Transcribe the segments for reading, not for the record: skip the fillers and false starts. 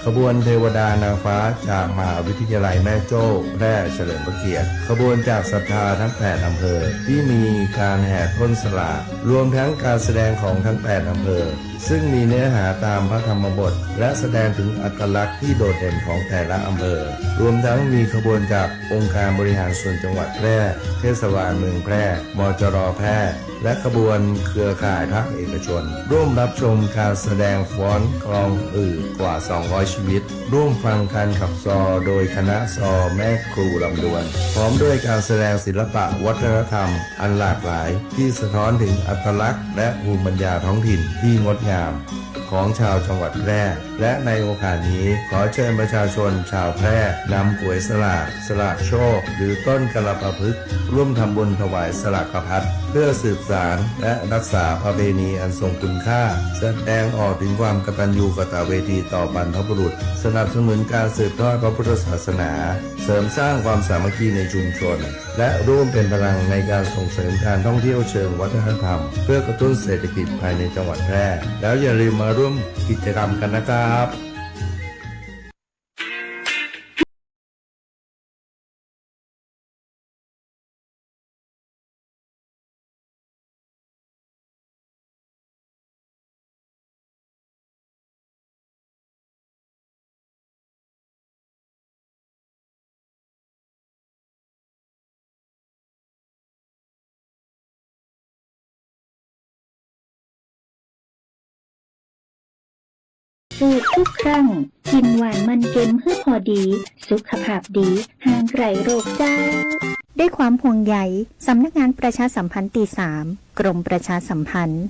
ขบวนเทวดานางฟ้าจากมหาวิทยาลัยแม่โจ้แพร่เฉลิมพระเกียรติขบวนจากศรัทธาทั้ง8อำเภอที่มีการแห่ต้นสลากรวมทั้งการแสดงของทั้ง8อำเภอซึ่งมีเนื้อหาตามพระธรรมบทและแสดงถึงอัตลักษณ์ที่โดดเด่นของแต่ละอำเภอรวมทั้งมีขบวนจากองค์การบริหารส่วนจังหวัดแพร่เทศบาลเมืองแพร่มจร.แพร่และขบวนเครือข่ายภาคเอกชนร่วมรับชมการแสดงฟ้อนกลองกว่า200ชีวิตร่วมฟังการขับซอโดยคณะซอแม่ครูลำดวนพร้อมด้วยการแสดงศิลปะวัฒนธรรมอันหลากหลายที่สะท้อนถึงอัตลักษณ์และภูมิปัญญาท้องถิ่นที่งดงามของชาวจังหวัดแพร่และในโอกาสนี้ขอเชิญประชาชนชาวแพร่นำก๋วยสลากโชคหรือต้นกระปะพฤกษ์ร่วมทำบุญถวายสลากพัดเพื่อสืบสานและรักษาประเพณีอันทรงคุณค่าแสดงออกถึงความกตัญญูกตเวทีต่อบรรพบุรุษสนับสนุนการสืบทอดพระพุทธศาสนาเสริมสร้างความสามัคคีในชุมชนและร่วมเป็นพลังในการส่งเสริมการท่องเที่ยวเชิงวัฒนธรรมเพื่อกระตุ้นเศรษฐกิจภายในจังหวัดแพร่แล้วอย่าลืมมาร่วมกิจกรรมกันนะครับ สูตรทุกครั้งกินหวานมันเค็มเพื่อพอดีสุขภาพดีห่างไกลโรคเจ้าด้วยความห่วงใยสำนักงานประชาสัมพันธ์ที่3กรมประชาสัมพันธ์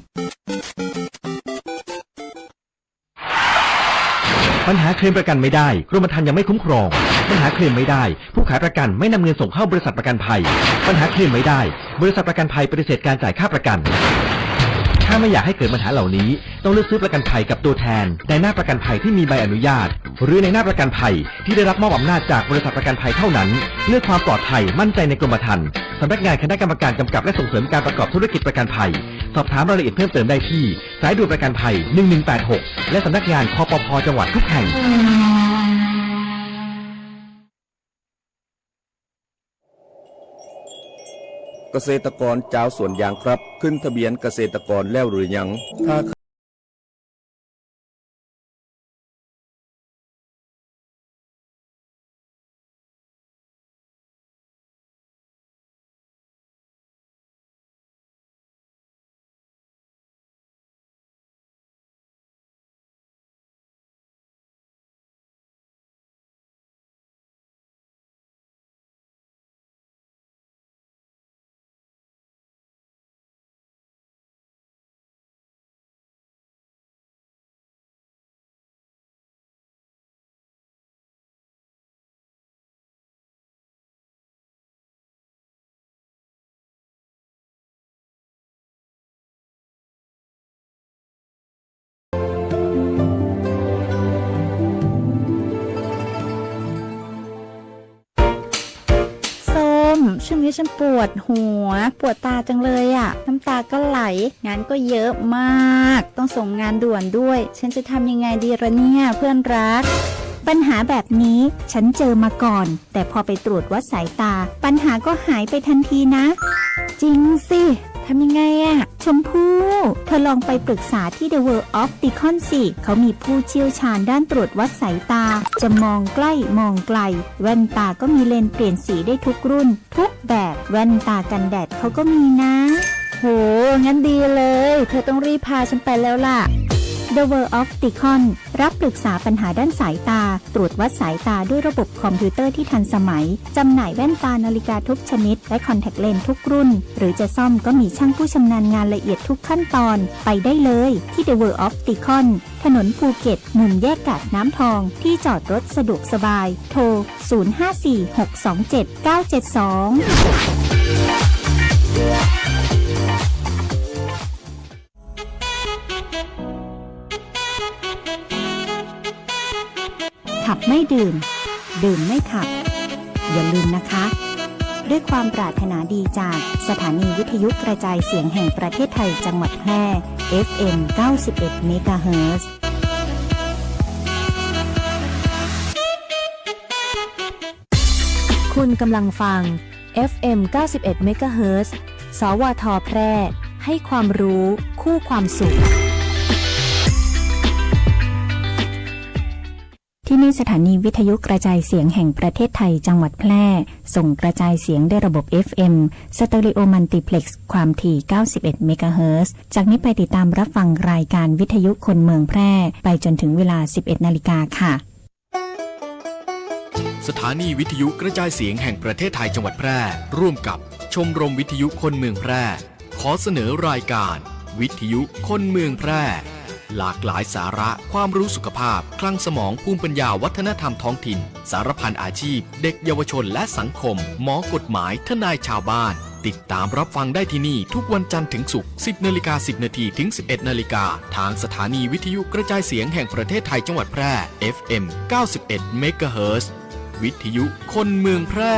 ปัญหาเคลมประกันไม่ได้กรมธรรม์ยังไม่คุ้มครองปัญหาเคลมไม่ได้ผู้ขายประกันไม่นำเงินส่งเข้าบริษัทประกันภัยปัญหาเคลมไม่ได้บริษัทประกันภัยปฏิเสธการจ่ายค่าประกันถ้าไม่อยากให้เกิดปัญหาเหล่านี้ต้องเลือกซื้อประกันภัยกับตัวแทนในหน้าประกันภัยที่มีใบอนุญาตหรือในหน้าประกันภัยที่ได้รับมอบอำนาจจากบริษัทประกันภัยเท่านั้นเลือกความปลอดภัยมั่นใจในกรมธรรม์สำนักงานคณะกรรมการกำกับและส่งเสริมการประกอบธุรกิจประกันภัยสอบถามรายละเอียดเพิ่มเติมได้ที่สายด่วนประกันภัย1186และสำนักงานคปภ.จังหวัดทุกแห่งเกษตรกรเจ้าสวนยางครับขึ้นทะเบียนเกษตรกรแล้วหรือยังถ้าช่วงนี้ฉันปวดหัวปวดตาจังเลยอ่ะน้ำตาก็ไหลงานก็เยอะมากต้องส่งงานด่วนด้วยฉันจะทำยังไงดีล่ะเนี่ยเพื่อนรักปัญหาแบบนี้ฉันเจอมาก่อนแต่พอไปตรวจวัดสายตาปัญหาก็หายไปทันทีนะจริงสิทำยังไงอะชมพู่เธอลองไปปรึกษาที่ The World of Opticon สิเขามีผู้เชี่ยวชาญด้านตรวจวัดสายตาจะมองใกล้มองไกลแว่นตาก็มีเลนส์เปลี่ยนสีได้ทุกรุ่นทุกแบบแว่นตากันแดดเขาก็มีนะโหงั้นดีเลยเธอต้องรีบพาฉันไปแล้วล่ะThe World of Opticon รับปรึกษาปัญหาด้านสายตาตรวจวัดสายตาด้วยระบบคอมพิวเตอร์ที่ทันสมัยจำหน่ายแว่นตานาฬิกาทุกชนิดและคอนแทคเลนส์ทุกรุ่นหรือจะซ่อมก็มีช่างผู้ชำนาญงานละเอียดทุกขั้นตอนไปได้เลยที่ The World of Opticon ถนนภูเก็ตมุมแยกกาดน้ำทองที่จอดรถสะดวกสบายโทร 0546279972ขับไม่ดื่มดื่มไม่ขับอย่าลืมนะคะด้วยความปรารถนาดีจากสถานีวิทยุกระจายเสียงแห่งประเทศไทยจังหวัดแพร่ FM 91 เมกะเฮิรตซ์ คุณกำลังฟัง FM 91 MHz สวท แพร่ ให้ความรู้คู่ความสุขที่นี่สถานีวิทยุกระจายเสียงแห่งประเทศไทยจังหวัดแพร่ส่งกระจายเสียงด้วยระบบ FM สเตอริโอมัลติเพล็กซ์ความถี่ 91 เมกะเฮิรตซ์ จากนี้ไปติดตามรับฟังรายการวิทยุคนเมืองแพร่ไปจนถึงเวลา 11 นาฬิกาค่ะ สถานีวิทยุกระจายเสียงแห่งประเทศไทยจังหวัดแพร่ร่วมกับชมรมวิทยุคนเมืองแพร่ขอเสนอรายการวิทยุคนเมืองแพร่หลากหลายสาระความรู้สุขภาพคลังสมองภูมิปัญญาวัฒนธรรมท้องถิ่นสารพันอาชีพเด็กเยาวชนและสังคมหมอกฎหมายทนายชาวบ้านติดตามรับฟังได้ที่นี่ทุกวันจันทร์ถึงศุกร์ 10:10 นถึง 11:00 นทางสถานีวิทยุกระจายเสียงแห่งประเทศไทยจังหวัดแพร่ FM 91 เมกะเฮิรตซ์วิทยุคนเมืองแพร่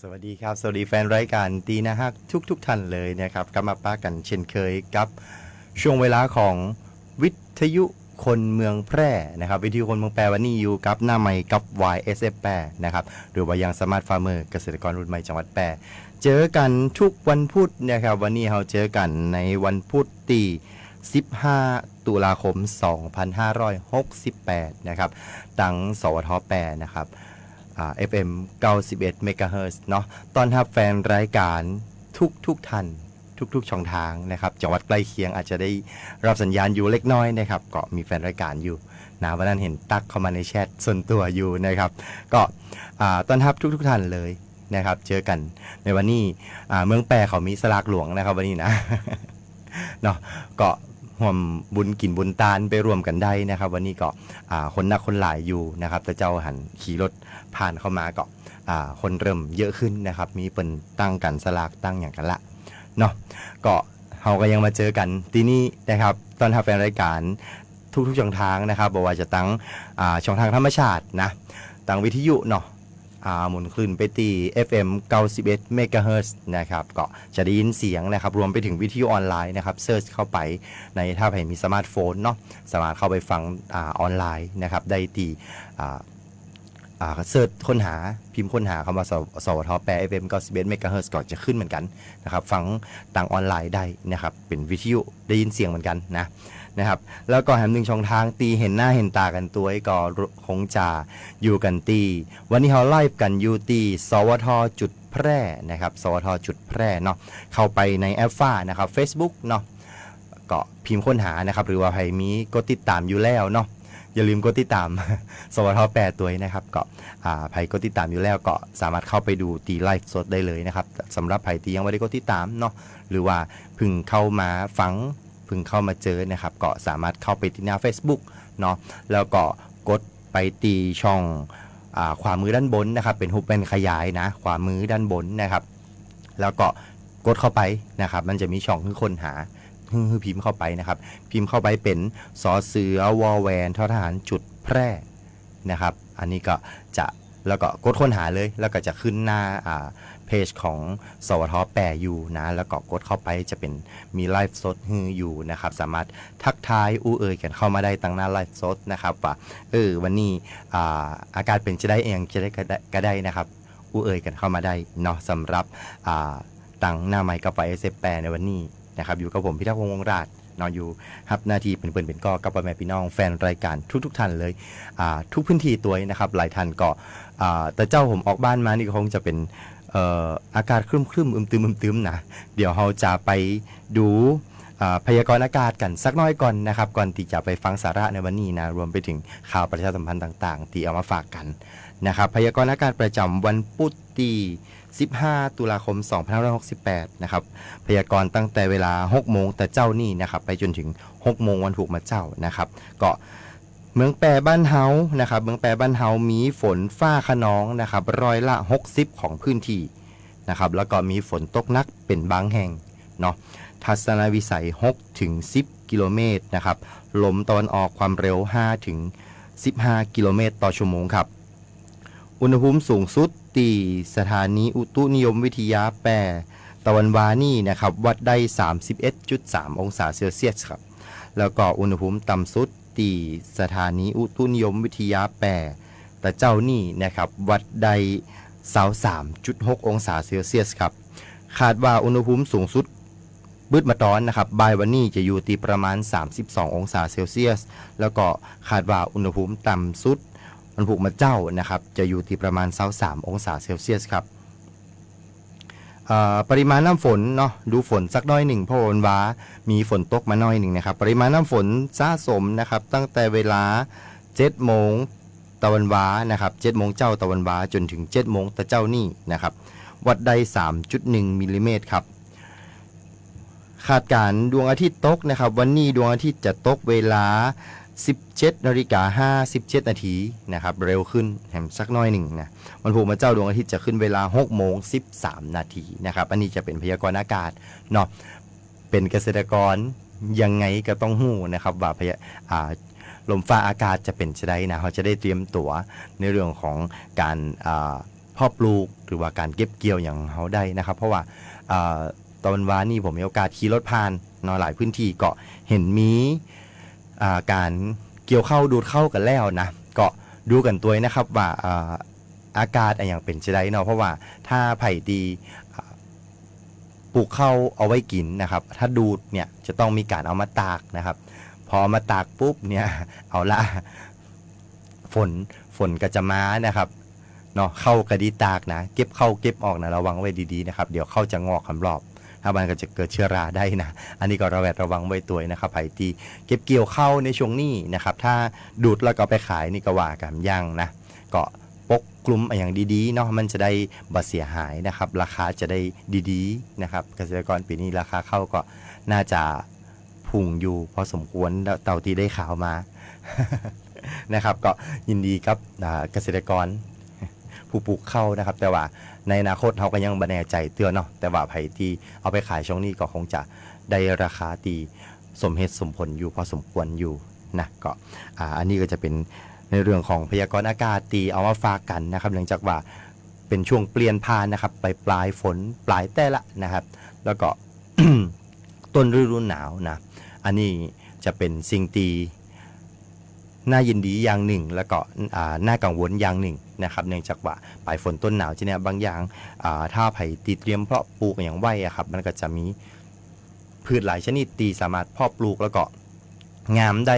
สวัสดีครับสวัสดีแฟนรายการตีนะฮักทุกท่านเลยนะครับกลับมาป้ากันเช่นเคยกับช่วงเวลาของวิทยุคนเมืองแพร่นะครับวิทยุคนเมืองแพร่วันนี้อยู่กับหน้าใหม่กับ YSF แพร่นะครับหรือว่ายังสมาร์ทฟาร์มเมอร์เกษตรกรรุ่นใหม่จังหวัดแพร่เจอกันทุกวันพุธนะครับวันนี้เราเจอกันในวันพุธที่15 ตุลาคม 2568นะครับตังสวทแปรนะครับFM 91 เมกะเฮิรตซ์เนาะตอนรับแฟนรายการทุกท่านทุกช่องทางนะครับจังหวัดใกล้เคียงอาจจะได้รับสัญญาณอยู่เล็กน้อยนะครับก็มีแฟนรายการอยู่นะวันนั้นเห็นตักเข้ามาในแชทส่วนตัวอยู่นะครับก็ต้อนรับทุกท่านเลยนะครับเจอกันในวันนี้เมืองแปรเขามีสลากหลวงนะครับวันนี้นะ เนาะก็ร่วมบุญกินบุญตาลไปรวมกันได้นะครับวันนี้ก็คนนักคนหลายอยู่นะครับแต่เจ้าหันขี่รถผ่านเข้ามาก็คนเริ่มเยอะขึ้นนะครับมีเปิ่นตั้งกันสลากตั้งอย่างกันละเนาะก็เราก็ยังมาเจอกันที่นี่นะครับตอนทำแฟนรายการทุกช่องทางนะครับบอกว่าจะตั้งช่องทางธรรมชาตินะตั้งวิทยุเนาะหมุนคลื่นไปตี FM 91 เมกะเฮิรตซ์นะครับก็จะได้ยินเสียงนะครับรวมไปถึงวิทยุออนไลน์นะครับเซิร์ชเข้าไปในถ้าใครมีสมาร์ทโฟนเนาะสามารถเข้าไปฟังออนไลน์นะครับได้ตีเสิร์ชค้นหาพิมพ์ค้นหาคำว่าสวทแปร FM 91 เมกะเฮิรตซ์ก็จะขึ้นเหมือนกันนะครับฟังต่างออนไลน์ได้นะครับเป็นวิทยุได้ยินเสียงเหมือนกันนะครับแล้วก็แถมหนึ่งช่องทางตีเห็นหน้าเห็นตากันตัวก็คงจะอยู่กันตีวันนี้เราไลฟ์กันอยู่ตีสวทจุดแพร่นะครับสวทจุดแพร่เนาะเข้าไปในแอปฟ้านะครับ Facebook เนาะก็พิมพ์ค้นหานะครับหรือว่าใครมีกดติดตามอยู่แล้วเนาะอย่าลืมกดติดตาม สวทแปรตัวนะครับก็ใครกดติดตามอยู่แล้วก็สามารถเข้าไปดูตีไลฟ์สดได้เลยนะครับสำหรับใครที่ยังไม่ได้กดติดตามเนาะหรือว่าเพิ่งเข้ามาฟังเพิ่งเข้ามาเจอนะครับก็สามารถเข้าไปที่หน้า Facebook เนาะแล้วก็กดไปตีช่องขวามือด้านบนนะครับเป็นรูปเป็นขยายนะขวามือด้านบนนะครับแล้วก็กดเข้าไปนะครับมันจะมีช่องคือค้นหาพิมพ์เข้าไปนะครับพิมพ์เข้าไปเป็นสอเสือวอแวนททหารจุดแพร่นะครับอันนี้ก็จะแล้วก็กดค้นหาเลยแล้วก็จะขึ้นหน้าเพจของสวทแปรอยู่นะแล้วก็กดเข้าไปจะเป็นมีไลฟ์สดอยู่นะครับสามารถทักทายกันเข้ามาได้ตั้งหน้าไลฟ์สดนะครับว่าวันนี้อากาศเป็นจะได้เองจะได้ก็ได้นะครับกันเข้ามาได้เนาะสำหรับตั้งหน้าไมค์กับYSFแปรในวันนี้นะครับอยู่กับผมพิทักษ์วงศ์ราชนอนอยู่ครับหน้าที่เป็นเปิ่นเป็นก็กับพ่อแม่พี่น้องแฟนรายการทุกท่านเลยทุกพื้นที่ตัวนะครับหลายท่านก็แต่เจ้าผมออกบ้านมานี่ก็คงจะเป็นอากาศครึ้มอึมๆนะเดี๋ยวเราจะไปดูพยากรณ์อากาศกันสักน้อยก่อนนะครับก่อนที่จะไปฟังสาระในวันนี้นะรวมไปถึงข่าวประชาสัมพันธ์ต่างๆที่เอามาฝากกันนะครับพยากรณ์อากาศประจำวันพุธที่15 ตุลาคม 2568นะครับพยากรณ์ตั้งแต่เวลา 6 โมงแต่เจ้านี่นะครับไปจนถึง 6 โมงวันถูกมาเจ้านะครับก็เมืองแปรบ้านเฮานะครับเมืองแปรบ้านเฮามีฝนฟ้าคะนองนะครับร้อยละ60ของพื้นที่นะครับแล้วก็มีฝนตกหนักเป็นบางแห่ง เนาะทัศนวิสัย6ถึง10กิโลเมตรนะครับลมตะวันออกความเร็ว5ถึง15กิโลเมตรต่อชั่วโมงครับอุณหภูมิสูงสุดที่สถานีอุตุนิยมวิทยาแปรตะวันวานี่นะครับวัดได้ 31.3 องศาเซลเซียสครับแล้วก็อุณหภูมิต่ำสุดที่สถานีอุตุนิยมวิทยาแปรตะเจ้านี่นะครับวัดได้ 23.6 องศาเซลเซียสครับคาดว่าอุณหภูมิสูงสุดบืดมาตอนนะครับบ่ายวันนี้จะอยู่ที่ประมาณ32องศาเซลเซียสแล้วก็คาดว่าอุณหภูมิต่ำสุดวันพุธมาเจ้านะครับจะอยู่ที่ประมาณ23องศาเซลเซียสครับปริมาณน้ำฝนเนาะดูฝนสักน้อยหนึ่งเพราะวันว้ามีฝนตกมาน้อยหนึ่งนะครับปริมาณน้ำฝนสะสมนะครับตั้งแต่เวลา7โมงตะวันว้านะครับ7โมงเจ้าตะวันว้าจนถึง7โมงตะเจ้านี่นะครับวัดได้ 3.1 มิลลิเมตรครับคาดการณ์ดวงอาทิตย์ตกนะครับวันนี้ดวงอาทิตย์จะตกเวลา 17:57 นาทีนะครับเร็วขึ้นแถมสักน้อยหนึ่งนะวันพุธมาเจ้าดวงอาทิตย์จะขึ้นเวลา 6:13 นาทีนะครับอันนี้จะเป็นพยากรณ์อากาศเนาะเป็นเกษตรกรยังไงก็ต้องหู้นะครับว่าลมฟ้าอากาศจะเป็นจะได้นะเขาจะได้เตรียมตัวในเรื่องของการเพาะปลูกหรือว่าการเก็บเกี่ยวอย่างเขาได้นะครับเพราะว่าตอนวานนี่ผมมีโอกาสขี่รถผ่านนหลายพื้นที่ก็เห็นมีการเกี่ยวเข้าดูดเข้ากันแล้วนะก็ดูกันตัวนะครับว่าอากาศอย่างเป็นจะได้เนาะเพราะว่าถ้าไผ่ดีปลูกเข้าเอาไว้กินนะครับถ้าดูดเนี่ยจะต้องมีการเอามาตากนะครับพอมาตากปุ๊บเนี่ยเอาละฝนก็จะมานะครับเนาะเข้ากระดีตากนะเก็บเข้าเก็บออกนะระวังไว้ดีๆนะครับเดี๋ยวเข้าจะงอกคำรอบถ้ามันก็จะเกิดเชื้อราได้นะอันนี้ก็ระวังไว้ตัวนะครับไผ่ตีเก็บเกี่ยวเข้าในช่วงนี้นะครับถ้าดูดแล้วก็ไปขายนี่ก็ว่ากันย่างนะก็ปกคลุมอย่างดีๆเนาะมันจะได้บ่เสียหายนะครับราคาจะได้ดีๆนะครับเกษตรกรปีนี้ราคาเข้าก็น่าจะพุ่งอยู่พอสมควรเต่าที่ได้ข่าวมา นะครับก็ยินดีกับเกษตรกรผู้ปลูกเข้านะครับแต่ว่าในอนาคตเขาก็ยังบ่แน่ใจเตือนเนาะแต่ว่าไผ่ที่เอาไปขายช่วงนี้ก็คงจะได้ราคาตีสมเหตุสมผลอยู่พอสมควรอยู่นะก็อันนี้ก็จะเป็นในเรื่องของพยากรณ์อากาศตีเอามาฝากกันนะครับเนื่องจากว่าเป็นช่วงเปลี่ยนผ่านนะครับไปปลายฝนปลายแต่ละนะครับแล้วก็ ต้นฤดูหนาวนะอันนี้จะเป็นสิ่งตีน่ายินดีอย่างหนึ่งแล้วก็น่ากังวลอย่างหนึ่งนะครับเนื่องจากว่าปลายฝนต้นหนาวที่เนี่ยบางอย่างถ้าไผ่ตีเตรียมเพาะปลูกอย่างไว้ครับมันก็จะมีพืชหลายชนิดตีสามารถเพาะปลูกแล้วก็งามได้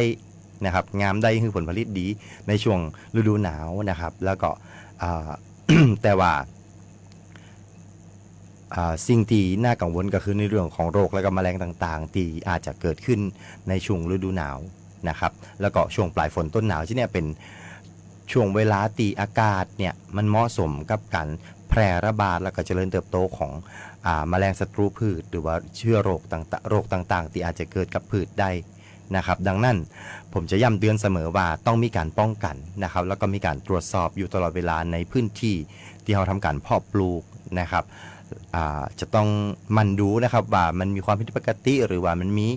นะครับงามได้คือผลผลิตดีในช่วงฤดูหนาวนะครับแล้วก็ แต่ว่าสิ่งที่น่ากังวลก็คือในเรื่องของโรคและก็แมลงต่างๆที่อาจจะเกิดขึ้นในช่วงฤดูหนาวนะครับแล้วก็ช่วงปลายฝนต้นหนาวที่เนี่ยเป็นช่วงเวลาตีอากาศเนี่ยมันเหมาะสมกับการแพร่ระบาดแล้วก็เจริญเติบโตของแมลงศัตรูพืชหรือว่าเชื้อโรคต่างๆที่อาจจะเกิดกับพืชได้นะครับดังนั้นผมจะย้ำเตือนเสมอว่าต้องมีการป้องกันนะครับแล้วก็มีการตรวจสอบอยู่ตลอดเวลาในพื้นที่ที่เราทำการเพาะปลูกนะครับจะต้องมันดูนะครับว่ามันมีความผิดปกติหรือว่ามันมี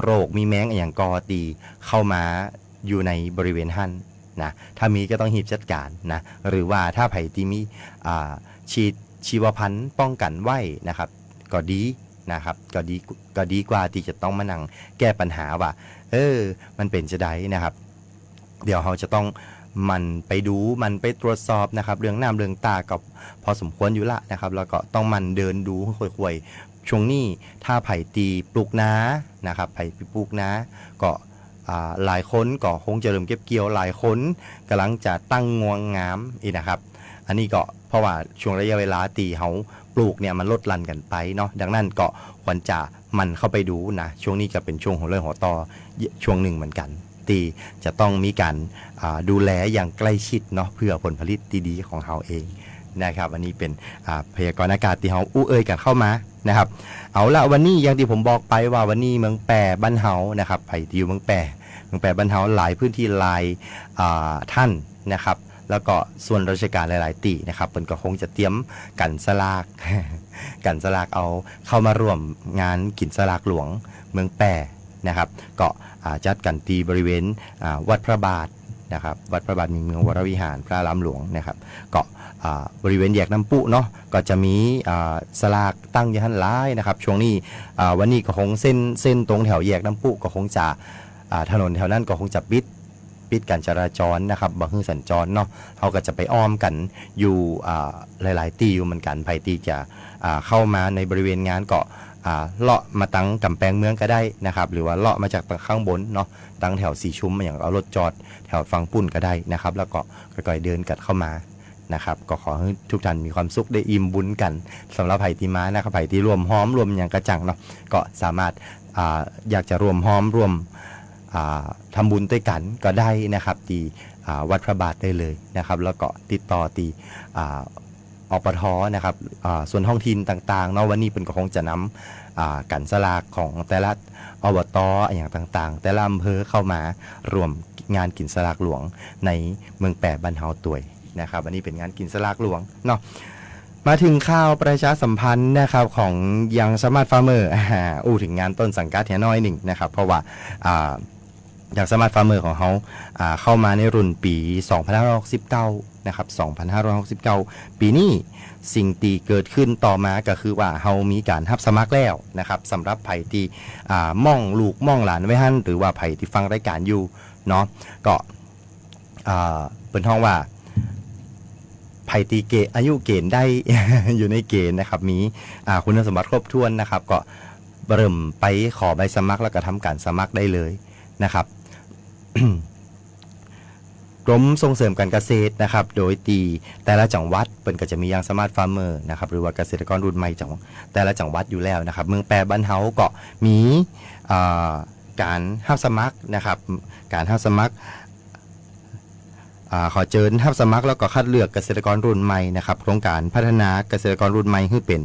โรคมีแมงอย่างกอตีเข้ามาอยู่ในบริเวณหั่นนะถ้ามีก็ต้องหีบจัดการนะหรือว่าถ้าไผ่ที่มีฉีดชีวพันธุ์ป้องกันไว้นะครับก็ดีนะครับก็ดีกว่าที่จะต้องมานั่งแก้ปัญหาว่ามันเป็นจะได้นะครับเดี๋ยวเราจะต้องมันไปดูมันไปตรวจสอบนะครับเรื่องน้ำเรื่องตากับพอสมควรอยู่ละนะครับแล้วก็ต้องมันเดินดูค่อยๆช่วงนี้ถ้าไผ่ตีปลูกนานะครับไผ่ปลูกนาก็หลายคนก็คงจะเริ่มเก็บเกี่ยวหลายคนกำลังจะตั้งงวงงามอีกนะครับอันนี้ก็เพราะว่าช่วงระยะเวลาตีเขาปลูกเนี่ยมันลดลันกันไปเนาะดังนั้นก็ควรจะมันเข้าไปดูนะช่วงนี้จะเป็นช่วงของเรื่องหัวต่อช่วงหนึ่งเหมือนกันตีจะต้องมีการดูแลอย่างใกล้ชิดเนาะเพื่อผลผลิตดีๆของเราเองนะครับอันนี้เป็นพยากรณ์อากาศที่เราอู้เอ่ยกันเข้ามานะครับเอาละวันนี้อย่างที่ผมบอกไปว่าวันนี้เมืองแปรบ้านเฮานะครับไผ่ที่อยู่เมืองแปรบ้านเฮาหลายพื้นที่หลายท่านนะครับ แล้วก็ส่วนราชการหลายๆตีนะครับเพิ่นก็คงจะเตรียมกันสลาก กันสลากเอาเข้ามาร่วมงานกินสลากหลวงเมืองแปรนะครับก็จัดกันตีบริเวณวัดพระบาทนะครับวัดพระบาทมีเมืองวรวิหารพระรามหลวงนะครับก็บริเวณแยกน้ำปุเนาะก็จะมีสลากตั้งอยู่หันหลายนะครับช่วงนี้วันนี้ก็คงเส้นตรงแถวแยกน้ำปุก็คงจะถนนแถวนั้นก็คงจะปิดการจราจรนะครับบ่ให้สัญจรเนาะเขาก็จะไปอ้อมกันอยู่หลายๆตีอยู่เหมือนกันภัยตีจะเข้ามาในบริเวณงานก็เลาะมาตั้งกำแพงเมืองก็ได้นะครับหรือว่าเลาะมาจากข้างบนเนาะตั้งแถวสีชุมอย่างเอารถจอดแถวฝั่งปุ่นก็ได้นะครับแล้วก็ค่อยๆเดินกันเข้ามานะครับก็ขอให้ทุกท่านมีความสุขได้อิ่มบุญกันสำหรับไผ่ตีม้านะครับไผ่ตีรวมหอมรวมอย่างกระจังเนาะก็สามารถอยากจะรวมหอมรวมทำบุญด้วยกันก็ได้นะครับที่วัดพระบาทได้เลยนะครับแล้วก็ติดต่อที่อปทนะครับส่วนท้องถิ่นต่างๆเนาะวันนี้เป็นก็คงจะนำกันสลากของแต่ละอบตอย่างต่างๆแต่ละอำเภอเข้ามารวมงานกินสลากหลวงในเมืองแปรบ้านเฮาตัวยนะครับอันนี้เป็นงานกินสลากหลวงเนาะมาถึงข่าวประชาสัมพันธ์นะครับของยังสมาร์ทฟาร์มเมอร์ถึงงานต้นสังกัดเฮียน้อยหนึ่งนะครับเพราะว่าอย่างสมาร์ทฟาร์มเมอร์ของเขาเข้ามาในรุ่นปี 2569 นะครับ 2569 ปีนี้สิ่งที่เกิดขึ้นต่อมาก็คือว่าเขามีการรับสมัครแล้วนะครับสำหรับไผ่ที่ม่องลูกม่องหลานไว้หั่นหรือว่าไผ่ที่ฟังรายการอยู่เนาะก็เป็นห้องว่าไผ่ตีเกอายุเกณฑ์ได้ อยู่ในเกณฑ์นะครับมีคุณสมบัติครบถ้วนนะครับก็เริ่มไปขอใบสมัครแล้วก็ทำการสมัครได้เลยนะครับ กรมส่งเสริมการเกษตรนะครับโดยตีแต่ละจังหวัดเป็นก็จะมียังสมาร์ทฟาร์มเมอร์นะครับหรือว่าเกษตรกรรุ่นใหม่ของแต่ละจังหวัดอยู่แล้วนะครับเมืองแปรบ้านเฮาก็มีการรับสมัครนะครับการรับสมัครขอเชิญรับสมัครแล้วก็คัดเลือกเกษตรกรรุ่นใหม่นะครับโครงการพัฒนาเกษตรกรรุ่นใหม่ให้เป็น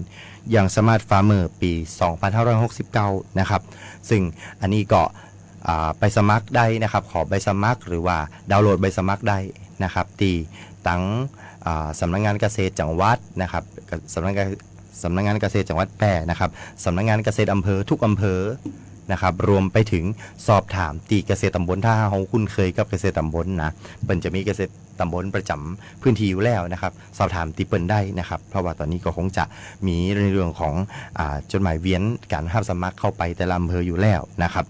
อย่างสมาร์ทฟาร์มเมอร์ปี 2569 นะครับซึ่งอันนี้ก็ไปสมัครได้นะครับขอใบสมัครหรือว่าดาวน์โหลดใบสมัครได้นะครับตีตั้งสำนักงานเกษตรจังหวัดนะครับสำนักงานเกษตรจังหวัดแพร่นะครับสำนักงานเกษตรอำเภอทุกอำเภอนะครับรวมไปถึงสอบถามตีเกษตรตำบลถ้าเราคุ้นเคยกับเกษตรตำบลนะเปิ้นจะมีเกษตรตำบลประจำพื้นที่อยู่แล้วนะครับสอบถามตีเปิ้นได้นะครับเพราะว่าตอนนี้ก็คงจะมีในเรื่องของจดหมายเวียนการรับสมัครเข้าไปแต่ละอำเภออยู่แล้วนะครับ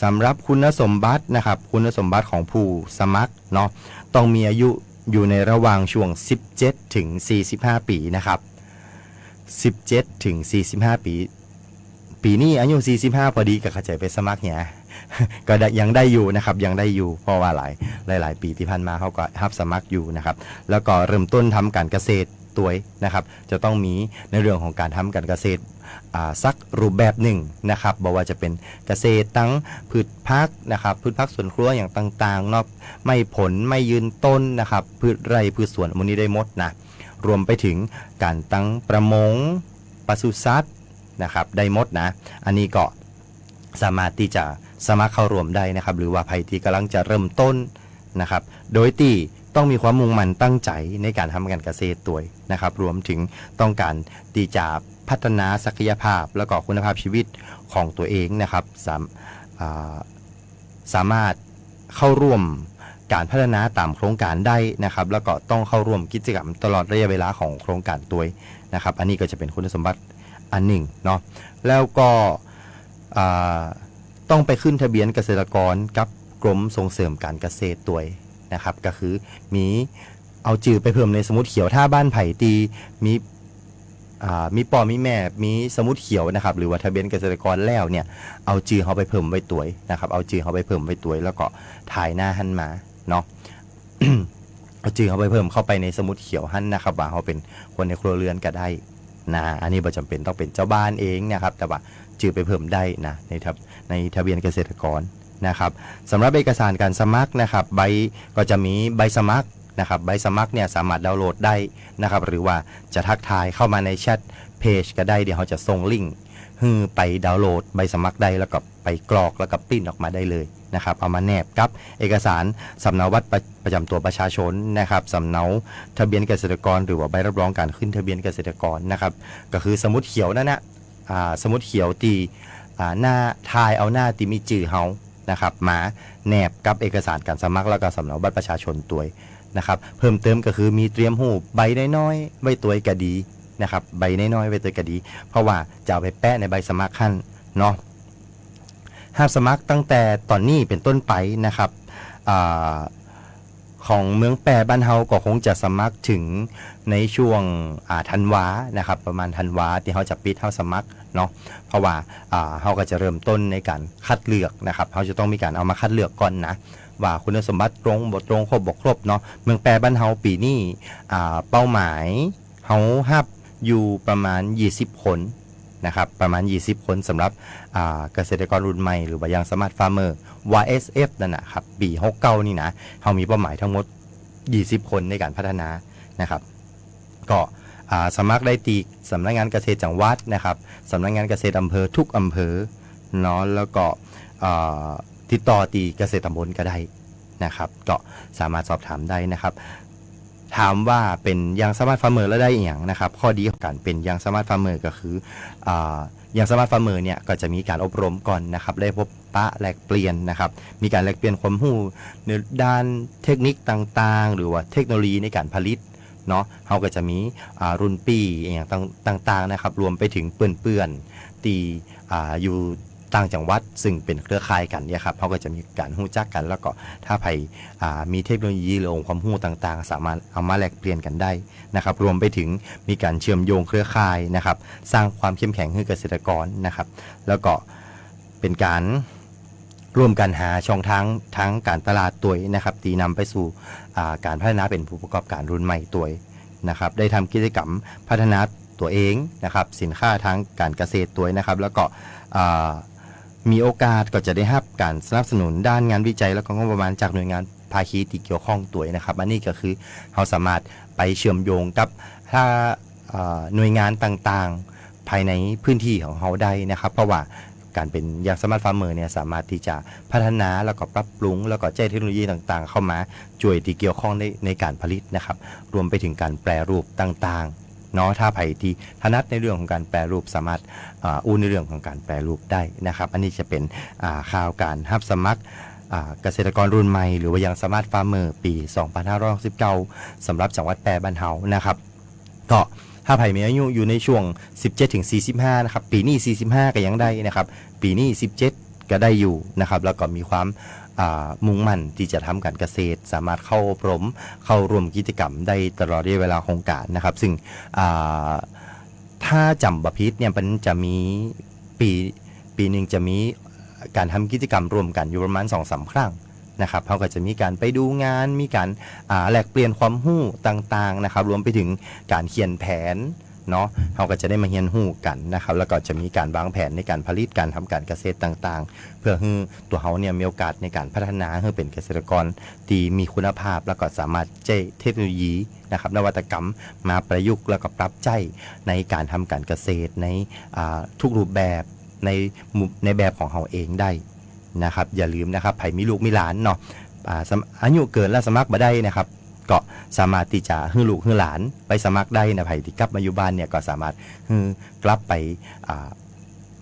สำหรับคุณสมบัตินะครับคุณสมบัติของผู้สมัครเนาะต้องมีอายุอยู่ในระหว่างช่วง17ถึง45ปีนะครับ17ถึง45ปีนี้อายุ45พอดีก็เข้าใจไปสมัครเนี่ย ก็ยังได้อยู่นะครับยังได้อยู่เพราะว่าหลายปีที่ผ่านมาเขาก็รับสมัครอยู่นะครับแล้วก็เริ่มต้นทำการเกษตรตัวนะครับจะต้องมีในเรื่องของการทำการเกษตรสักรูปแบบหนึ่งนะครับบอกว่าจะเป็นเกษตรตั้งพืชพักนะครับพืชพักสวนครัวอย่างต่างๆเนาะไม่ผลไม่ยืนต้นนะครับพืชไร่พืชสวนพวกนี้ได้หมดนะรวมไปถึงการตั้งประมงปศุสัตว์นะครับได้หมดนะอันนี้ก็สามารถที่จะสมัครเข้าร่วมได้นะครับหรือว่าใครที่กำลังจะเริ่มต้นนะครับโดยที่ต้องมีความมุ่งมั่นตั้งใจในการทำการเกษตรตัวนะครับรวมถึงต้องการที่จะพัฒนาศักยภาพแล้วก็คุณภาพชีวิตของตัวเองนะครับสามารถเข้าร่วมการพัฒนาตามโครงการได้นะครับแล้วก็ต้องเข้าร่วมกิจกรรมตลอดระยะเวลาของโครงการตัวนะครับอันนี้ก็จะเป็นคุณสมบัติอันหนึ่งเนาะแล้วก็ต้องไปขึ้นทะเบียนเกษตรกรกับกรมส่งเสริมการเกษตรตัวนะครับก็คือเอาจื่อไปเพิ่มในสมุดเขียวถ้าบ้านไผ่ตีมีปอมีแม่มีสมุดเขียวนะครับหรือว่าทะเบียนเกษตรกรแล้วเนี่ยเอาจื่อเขาไปเพิ่มไว้ตัวนะครับเอาจื่อเขาไปเพิ่มไว้ตัวแล้วก็ถ่ายหน้าหันมาเนาะ เอาจื่อเขาไปเพิ่มเข้าไปในสมุดเขียวหันนะครับว่าเขาเป็นคนในครัวเรือนก็ได้นะอันนี้บ่จำเป็นต้องเป็นเจ้าบ้านเองนะครับแต่ว่าจื่อไปเพิ่มได้นะในทะเบียนเกษตรกรนะครับสำหรับเอกสารการสมัครนะครับใบก็จะมีใบสมัครนะครับใบสมัครเนี่ยสามารถดาวน์โหลดได้นะครับหรือว่าจะทักทายเข้ามาในแชท เพจก็ได้เดี๋ยวเขาจะส่งลิงก์ให้ไปดาวน์โหลดใบสมัครได้แล้วก็ไปกรอกแล้วก็ปริ้นออกมาได้เลยนะครับเอามาแนบกับเอกสารสำเนาบัตรประจำตัวประชาชนนะครับสำเนาทะเบียนเกษตรกรหรือว่าใบรับรองการขึ้นทะเบียนเกษตรกรนะครับก็คือสมุดเขียวนั่นนะสมุดเขียวตีหน้าทายเอาหน้าตีมีจื่อเฮานะครับมาแนบกับเอกสารการสมัครแล้วก็สำเนาบัตรประชาชนตัวนะครับเพิ่มเติมก็คือมีเตรียมหูใบน้อยๆใบตัวกระดีนะครับใบน้อยๆใบตัวกระดีเพราะว่าจะเอาไปแปะในใบสมัครขั้นเนาะห้ามสมัครตั้งแต่ตอนนี้เป็นต้นไปนะครับของเมืองแปรบ้านเฮาก็คงจะสมัครถึงในช่วงธันวานะครับประมาณธันวาที่เขาจะปิดเฮาสมัครเนาะเพราะว่าเฮาก็จะเริ่มต้นในการคัดเลือกนะครับเฮาจะต้องมีการเอามาคัดเลือกก่อนนะว่าคุณสมบัติตรงบ่ตรงครบบ่ครบเนาะเมืองแปรบ้านเฮาปีนี้เป้าหมายเฮาฮับอยู่ประมาณ20คนนะครับประมาณ20คนสำหรับเกษตรกรรุ่นใหม่หรือว่ายังสมาร์ทฟาร์มเมอร์ YSF นั่นนะครับปี69นี่นะเรามีเป้าหมายทั้งหมด20คนในการพัฒนานะครับก็สมัครได้ตีสำนักงานเกษตรจังหวัดนะครับสำนักงานเกษตรอำเภอทุกอำเภอเนาะแล้วก็ติดต่อตีเกษตรตำบลก็ได้นะครับก็สามารถสอบถามได้นะครับถามว่าเป็นยังสมาร์ทฟาร์มเมอร์แล้วได้อย่างนะครับข้อดีของการเป็นยังสมาร์ทฟาร์มเมอร์ก็คือยังสมาร์ทฟาร์มเมอร์เนี่ยก็จะมีการอบรมก่อนนะครับได้พบปะแลกเปลี่ยนนะครับมีการแลกเปลี่ยนความรู้ในด้านเทคนิคต่างๆหรือว่าเทคโนโลยีในการผลิตเนาะเขาก็จะมีรุ่นปีอย่างต่างๆนะครับรวมไปถึงเปื่อนๆตีอยู่ต่างจังหวัดซึ่งเป็นเครือข่ายกันเนี่ยครับเขาก็จะมีการหู้จักกันแล้วก็ถ้าใครมีเทคโนโลยีหรือองค์ความรู้ต่างๆสามารถเอามาแลกเปลี่ยนกันได้นะครับรวมไปถึงมีการเชื่อมโยงเครือข่ายนะครับสร้างความเข้มแข็งให้เกษตรกรนะครับแล้วก็เป็นการร่วมกันหาช่องทางทั้งการตลาดตัวนะครับตีนำไปสู่การพัฒนาเป็นผู้ประกอบการรุ่นใหม่ตัวนะครับได้ทำกิจกรรมพัฒนาตัวเองนะครับสินค้าทางการเกษตรตัวนะครับแล้วก็มีโอกาสก็จะได้รับการสนับสนุนด้านงานวิจัยแล้วก็งบประมาณจากหน่วยงานภาคีที่เกี่ยวข้องตัวนะครับอันนี้ก็คือเราสามารถไปเชื่อมโยงกับถ้าหน่วยงานต่างๆภายในพื้นที่ของเราได้นะครับเพราะว่าการเป็นยังสมาร์ทฟาร์มเมอร์เนี่ยสามารถที่จะพัฒนาแล้วก็ปรับปรุงแล้วก็ใช้เทคโนโลยีต่างๆเข้ามาช่วยที่เกี่ยวข้องในการผลิตนะครับรวมไปถึงการแปรรูปต่างๆเนาะถ้าใครที่ถนัดในเรื่องของการแปรรูปสามารถอู้ในเรื่องของการแปรรูปได้นะครับอันนี้จะเป็นข่าวการรับสมัครเกษตรกรรุ่นใหม่หรือว่ายังสมาร์ทฟาร์มเมอร์ปี2519สำหรับจังหวัดแปรบ้านเฮานะครับก็ถ้าไผ่มีอายุอยู่ในช่วง 17-45 นะครับปีนี้45ก็ยังได้นะครับปีนี้17ก็ได้อยู่นะครับแล้วก็มีความมุ่งมั่นที่จะทำการเกษตรสามารถเข้าอบรมเข้าร่วมกิจกรรมได้ตลอดระยะเวลาโครงการนะครับซึ่งถ้าจำบพิษเนี่ยมันจะมีปีหนึ่งจะมีการทำกิจกรรมรวมกันอยู่ประมาณ 2-3 ครั้งนะครับเขาก็จะมีการไปดูงานมีการแลกเปลี่ยนความรู้ต่างๆนะครับรวมไปถึงการเขียนแผนเนาะเขาก็จะได้มาเรียนรู้กันนะครับแล้วก็จะมีการวางแผนในการผลิตการทำการเกษตรต่างๆเพื่อให้ตัวเขาเนี่ยมีโอกาสในการพัฒนาให้เป็นเกษตรกรที่มีคุณภาพแล้วก็สามารถใช้เทคโนโลยีนะครับนวัตกรรมมาประยุกต์แล้วก็ปรับใช้ในการทำการเกษตรในทุกรูปแบบในแบบของเขาเองได้นะครับอย่าลืมนะครับใครมีลูกมีหลานเนาะอายุเกินแล้วสมัครมาได้นะครับก็สามารถที่จะให้ลูกให้หลานไปสมัครได้นะใครที่กลับมาอยู่บ้านเนี่ยก็สามารถกลับไป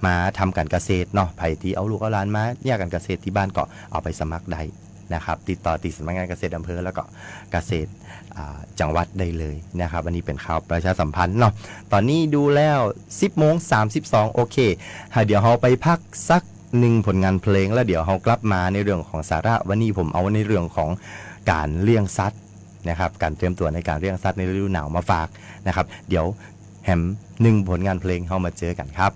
มาทำการเกษตรเนาะใครที่เอาลูกเอาหลานมาแยกกันเกษตรที่บ้านก็เอาไปสมัครได้นะครับติดต่อที่สำนักงานเกษตรอำเภอแล้วก็เกษตรจังหวัดได้เลยนะครับอันนี้เป็นข่าวประชาสัมพันธ์เนาะตอนนี้ดูแล้ว 10:32 โอเคเดี๋ยวเราไปพักสัก1ผลงานเพลงแล้วเดี๋ยวเรากลับมาในเรื่องของสาระวันนี้ผมเอาในเรื่องของการเลี้ยงสัตว์นะครับการเตรียมตัวในการเลี้ยงสัตว์ในฤดูหนาวมาฝากนะครับเดี๋ยวแฮม1ผลงานเพลงเรามาเจอกันครับ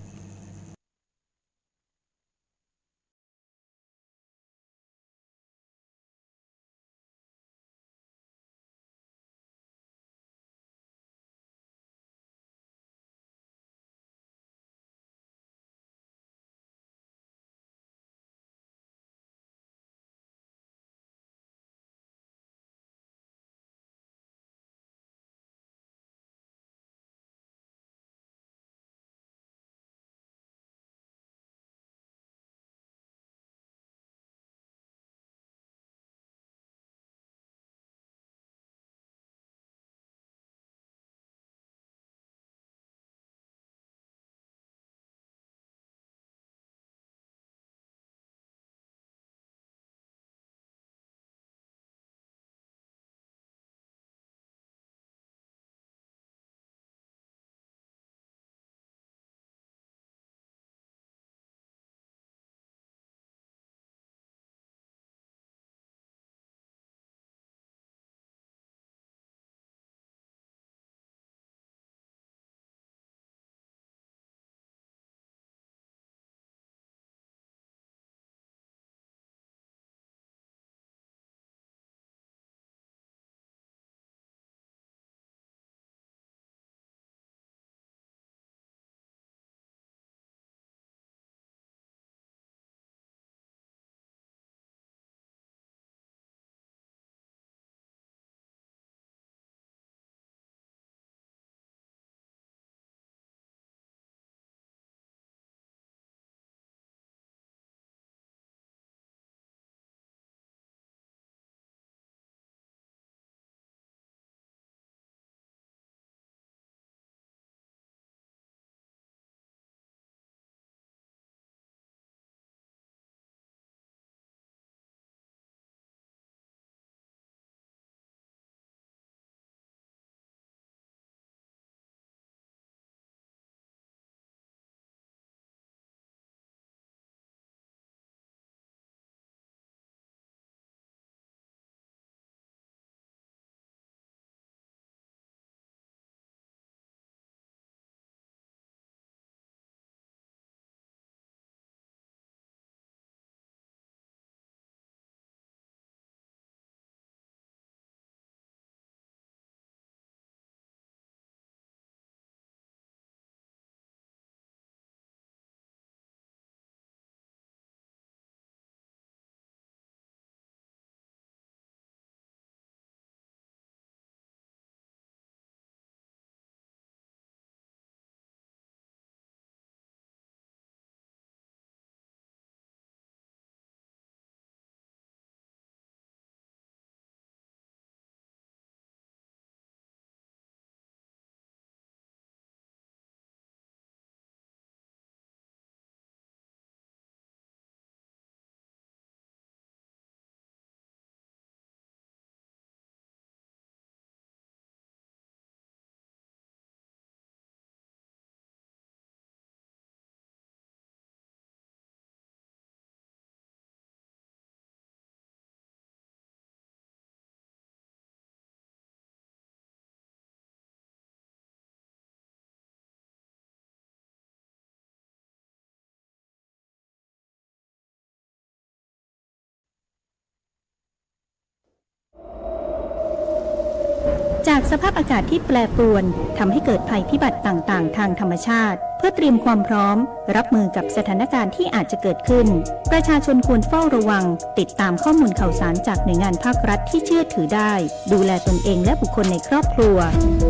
จากสภาพอากาศที่แปรปรวนทำให้เกิดภัยพิบัติต่างๆ ทางธรรมชาติ เพื่อเตรียมความพร้อมรับมือกับสถานการณ์ที่อาจจะเกิดขึ้นประชาชนควรเฝ้าระวังติดตามข้อมูลข่าวสารจากหน่วยงานภาครัฐที่เชื่อถือได้ดูแลตนเองและบุคคลในครอบครัว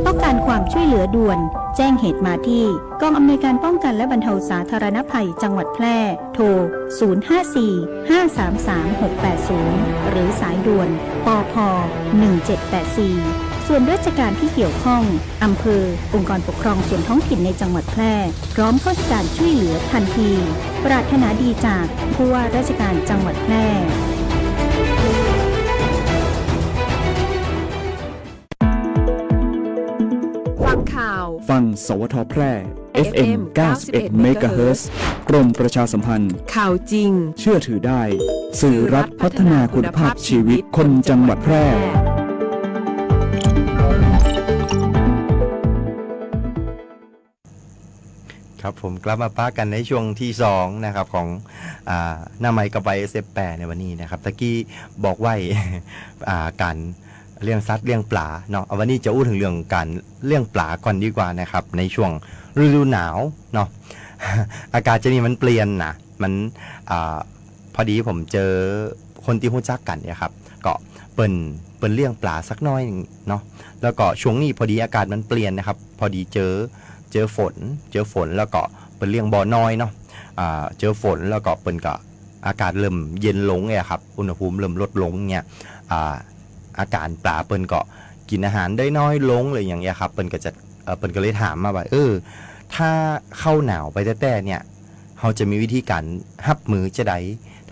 ต้องการความช่วยเหลือด่วนแจ้งเหตุมาที่กองอำนวยการป้องกันและบรรเทาสาธารณภัยจังหวัดแพร่โทร 054-533-680 หรือสายด่วนปพ 1784 ส่วนราชการที่เกี่ยวข้องอำเภอองค์กรปกครองส่วนท้องถิ่นในจังหวัดแพร่พร้อมเข้าให้การช่วยเหลือทันทีปรารถนาดีจากผู้ว่าราชการจังหวัดแพร่ ฟังข่าว ฟังสวทแพร่ FM 91 เมกะเฮิรตซ์กรมประชาสัมพันธ์ ข่าวจริง เชื่อถือได้ สื่อรัฐพัฒนาคุณภาพชีวิตคนจังหวัดแพร่ ครับผมกลับมาป้ากันในช่วงที่2นะครับของหน้าไมค์กับไวเอฟแปในวันนี้นะครับตะกี้บอกไว้ การเลี้ยงสัตว์เลี้ยงปลาเนาะวันนี้จะอู้ถึงเรื่องการเลี้ยงปลาก่อนดีกว่านะครับในช่วงฤดูหนาวเนาะ อากาศจะนี่มันเปลี่ยนนะมันพอดีผมเจอคนที่รู้จักกันเนี่ยครับก็เปิ้นเลี้ยงปลาสักน้อยเนาะแล้วก็ช่วงนี้พอดีอากาศมันเปลี่ยนนะครับพอดีเจอฝนแล้วก็เปิ้นเลี้ยงบ่อน้อยเนาะเจอฝนแล้วก็เปิ้นก็อากาศเริ่มเย็นลงเนี่ยครับอุณหภูมิเริ่มลดลงเนี่ยอาการปลาเปิ้นก็กินอาหารได้น้อยลงเลยอย่างเงี้ยครับเปิ้นก็เลยถามมาว่าถ้าเข้าหนาวไปแต่เนี่ยเราจะมีวิธีการรับมือจะได้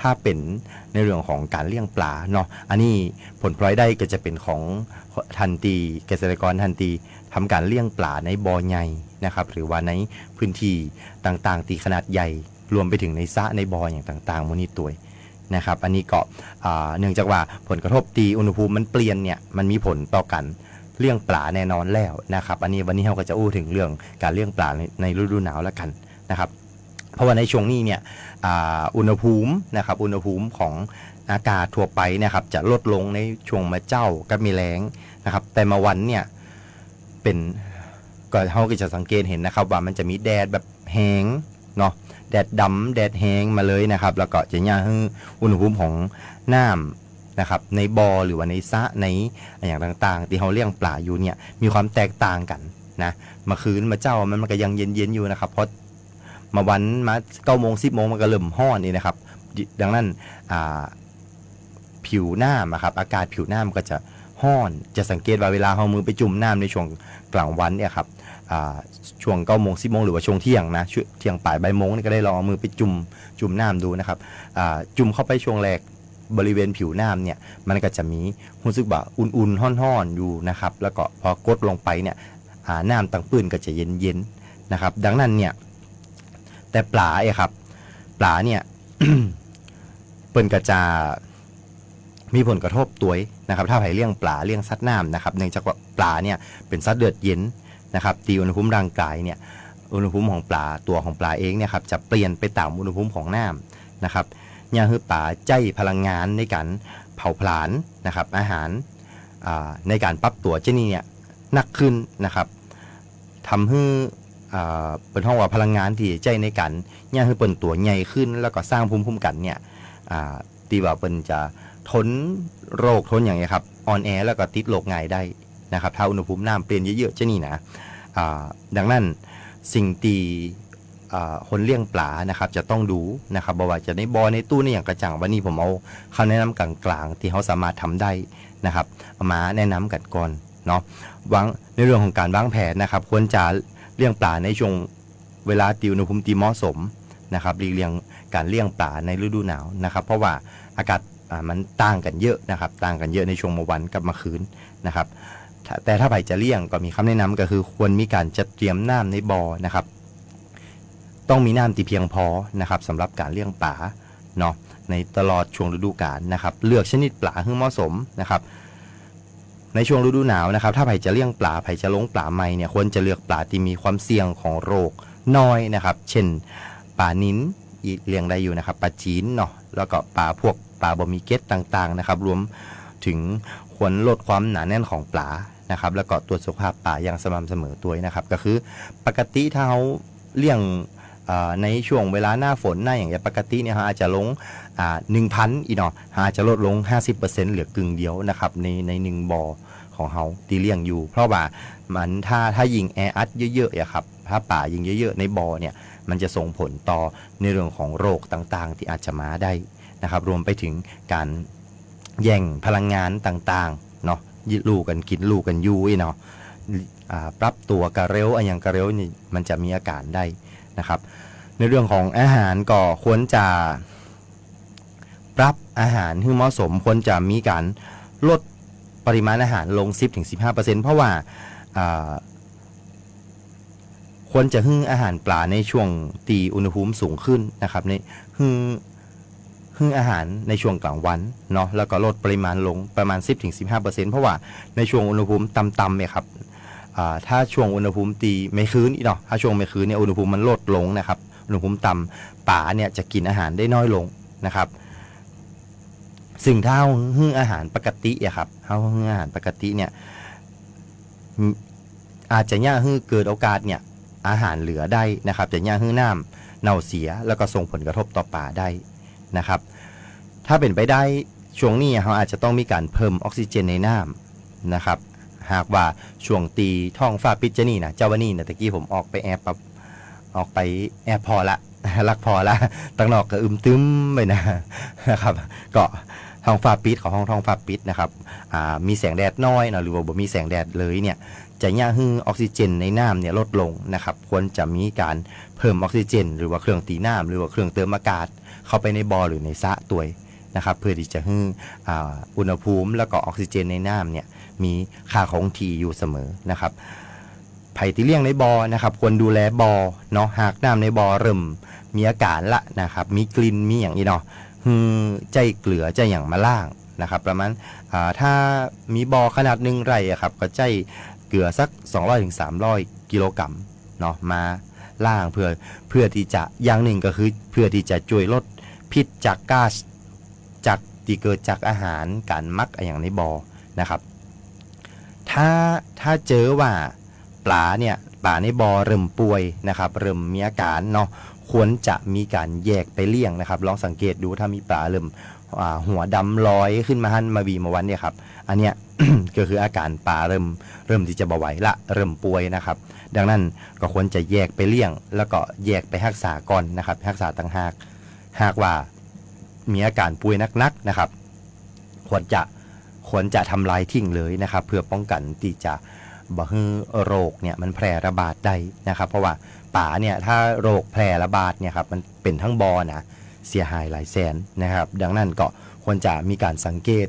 ถ้าเป็นในเรื่องของการเลี้ยงปลาเนาะอันนี้ผลพลอยได้ก็จะเป็นของทันทีเกษตรกรทันทีทำการเลี้ยงปลาในบ่อใหญ่นะครับหรือว่าในพื้นที่ต่างๆที่ขนาดใหญ่รวมไปถึงในสระในบ่ออย่างต่างๆมูนี่ตัวนะครับอันนี้ก็เนื่องจากว่าผลกระทบตีอุณหภูมิมันเปลี่ยนเนี่ยมันมีผลต่อกันเลี้ยงปลาแน่นอนแล้วนะครับอันนี้วันนี้เราก็จะอู้ถึงเรื่องการเลี้ยงปลาในฤดูหนาวแล้วกันนะครับเพราะว่าในช่วงนี้เนี่ยอุณหภูมินะครับอุณหภูมิของอากาศทั่วไปนะครับจะลดลงในช่วงมะเจ้ากับมีแล้งนะครับแต่มาวันเนี่ยเป็นก็เราก็จะสังเกตเห็นนะครับว่ามันจะมีแดดแบบแห้งเนาะแดดดำแดดแห้งมาเลยนะครับแล้วก็จะย่าให้อุณหภูมิของน้ำนะครับในบ่อหรือว่าในสระในอย่างต่างๆที่เราเลี้ยงปลาอยู่เนี่ยมีความแตกต่างกันนะมาคืนมาเจ้ามันก็ยังเย็นๆอยู่นะครับเพราะมาวันมา9 โมง 10 โมงมันก็เริ่มร้อนนี่นะครับดังนั้นผิวน้ำนะครับอากาศผิวน้ำก็จะร้อนจะสังเกตว่าเวลาเอามือไปจุ่มน้ำในช่วงกลางวันเนี่ยครับช่วง9 โมง 10 โมงหรือว่าช่วงเที่ยงนะเที่ยงบ่ายโมงนี่ก็ได้ลองเอามือไปจุ่มน้ำดูนะครับจุ่มเข้าไปช่วงแรกบริเวณผิวน้ำเนี่ยมันก็จะมีรู้สึกว่าอุ่นๆห้อนๆอยู่นะครับแล้วก็พอกดลงไปเนี่ยน้ำต่างปื้นก็จะเย็นๆนะครับดังนั้นเนี่ยแต่ปลาครับปลาเนี่ย เปิ้นก็จะมีผลกระทบตัวนะครับถ้าใครเลี้ยงปลาเลี้ยงสัตว์น้ำนะครับเนื่องจากว่าปลาเนี่ยเป็นสัตว์เลือดเย็นนะครับตีอุณหภูมิร่างกายเนี่ยอุณหภูมิของปลาตัวของปลาเองเนี่ยครับจะเปลี่ยนไปตามอุณหภูมิของน้ำนะครับเนี่ยคือปลาใจพลังงานในการเผาผลาญนะครับอาหารในการปรับตัวเจนี่เนี่ยหนักขึ้นนะครับทำให้เป็นห้องว่าพลังงานที่ใจในการเนี่ยคือเปิ่นตัวใหญ่ขึ้นแล้วก็สร้างภูมิคุ้มกันเนี่ยตีว่าเปิ่นจะทนโรคทนอย่างเงี้ยครับอ่อนแอแล้วก็ติดโรคง่ายได้นะครับถ้าอุณหภูมิน้ำเปลี่ยนเยอะๆจะนี่นะดังนั้นสิ่งตีคนเลี้ยงปลานะครับจะต้องดูนะครับบอกว่าจะในบ่อในตู้ในอย่างกระจ่างวันนี้ผมเอาคำแนะนำกลางๆที่เขาสามารถทำได้นะครับเอามาแนะนำกันก่อนเนาะวางในเรื่องของการวางแผนนะครับควรจะเลี้ยงปลาในช่วงเวลาตีอุณหภูมิที่เหมาะสมนะครับหลีกเลี่ยงการเลี้ยงปลาในฤดูหนาวนะครับเพราะว่าอากาศมันต่างกันเยอะนะครับต่างกันเยอะในช่วงมื้อวันกับมื้อคืนนะครับแต่ถ้าใครจะเลี้ยงก็มีคำแนะนำก็คือควรมีการจัดเตรียมน้ำในบ่อนะครับต้องมีน้ำที่เพียงพอนะครับสำหรับการเลี้ยงปลาเนาะในตลอดช่วงฤดูกาลนะครับเลือกชนิดปลาให้เหมาะสมนะครับในช่วงฤดูหนาวนะครับถ้าใครจะเลี้ยงปลาใครจะลงปลาใหม่เนี่ยควรจะเลือกปลาที่มีความเสี่ยงของโรคน้อยนะครับเช่นปลานิ้นเลี้ยงได้อยู่นะครับปลาจีนเนาะแล้วก็ปลาพวกปลาบะหมี่เก็ตต่างๆนะครับรวมถึงควรลดความหนาแน่นของปลา นะครับแล้วก็ตรวจสุขภาพป่าอย่างสม่ำเสมอตัวนะครับก็คือปกติถ้าเขาเลี้ยงในช่วงเวลาหน้าฝนหน้าอย่างเงี้ยปกติเนี่ยอาจจะลง1,000อีเนาะอาจจะลดลง 50% เหลือกึ่งเดียวนะครับใน1บ่อของเขาที่เลี้ยงอยู่เพราะว่ามันถ้ายิงแออัดเยอะๆครับถ้าป่ายิงเยอะๆในบ่อเนี่ยมันจะส่งผลต่อในเรื่องของโรคต่างๆที่อาจจะมาได้นะครับรวมไปถึงการแย่งพลังงานต่างๆเนาะลูกกันกินลูกกันยูเนาะปรับตัวกระเร็วอย่างกระเร็วนี่มันจะมีอาการได้นะครับในเรื่องของอาหารก็ควรจะปรับอาหารให้เหมาะสมควรจะมีการลดปริมาณอาหารลง 10-15% เพราะว่าควรจะให้อาหารปลาในช่วงตีอุณหภูมิสูงขึ้นนะครับในให้อาหารในช่วงกลางวันเนาะแล้วก็ลดปริมาณลงประมาณ 10-15% เพราะว่าในช่วงอุณหภูมิต่ำๆเนี่ยครับถ้าช่วงอุณหภูมิตีไม่คืนเนาะถ้าช่วงไม่คืนเนี่ยอุณหภูมิมันลดลงนะครับอุณหภูมิต่ำป่าเนี่ยจะกินอาหารได้น้อยลงนะครับซึ่งถ้าให้อาหารปกติอะครับถ้าให้อาหารปกติเนี่ยอาจจะย่าให้เกิดโอกาสเนี่ยอาหารเหลือได้นะครับจะย่าให้น้ำเน่าเสียแล้วก็ส่งผลกระทบต่อป่าได้นะครับถ้าเป็นไปได้ช่วงนี้เราอาจจะต้องมีการเพิ่มออกซิเจนในน้ำนะครับหากว่าช่วงตีท้องฟ้าปิดจะนี่นะเจ้าวันนี้นะตะกี้ผมออกไปแอบพอละรักพอละตั้งนอกก็ตึ้มไปนะครับก็ท้องฟ้าปิดของท้องฟ้าปิดนะครับมีแสงแดดน้อยนะหรือว่าบ่มีแสงแดดเลยเนี่ยจะย่าให้ออกซิเจนในน้ำเนี่ยลดลงนะครับควรจะมีการเพิ่มออกซิเจนหรือว่าเครื่องตีน้ำหรือว่าเครื่องเติมอากาศเข้าไปในบ่อหรือในสระตัวนะครับเพื่อที่จะให้อุณหภูมิแล้วก็ออกซิเจนในน้ำเนี่ยมีค่าคงที่อยู่เสมอนะครับไผ่ที่เลี้ยงในบ่อนะครับควรดูแลบ่อเนาะหากน้ำในบ่อเริ่มมีอาการละนะครับมีกลิ่นมีอย่างนี้เนาะใจเกลือใจอย่างมาล่างนะครับประมาณถ้ามีบ่อขนาด1 ไร่ครับก็ใจเกลือสัก 200-300 กิโลกรัมเนาะมาล่างเพื่อที่จะอย่างหนึ่งก็คือเพื่อที่จะช่วยลดพิษจากก๊าซจากที่เกิดจากอาหารการมักอย่างในบ่อนะครับถ้าเจอว่าปลาในบ่อเริ่มป่วยนะครับเริ่มมีอาการเนาะควรจะมีการแยกไปเลี้ยงนะครับลองสังเกตดูถ้ามีปลาเริ่มหัวดำลอยขึ้นมาหั่นมาวีมาวันเนี่ยครับอันเนี้ย ก็คืออาการปลาเริ่มที่จะบ่ไหวละเริ่มป่วยนะครับดังนั้นก็ควรจะแยกไปเลี้ยงแล้วก็แยกไปรักษาก่อนนะครับรักษาต่างหากว่ามีอาการป่วยนักๆนะครับควรจะทำลายทิ้งเลยนะครับเพื่อป้องกันที่จะบ่ให้โรคเนี่ยมันแพร่ระบาดได้นะครับเพราะว่าป่าเนี่ยถ้าโรคแพร่ระบาดเนี่ยครับมันเป็นทั้งบ่อนะเสียหายหลายแสนนะครับดังนั้นก็ควรจะมีการสังเกต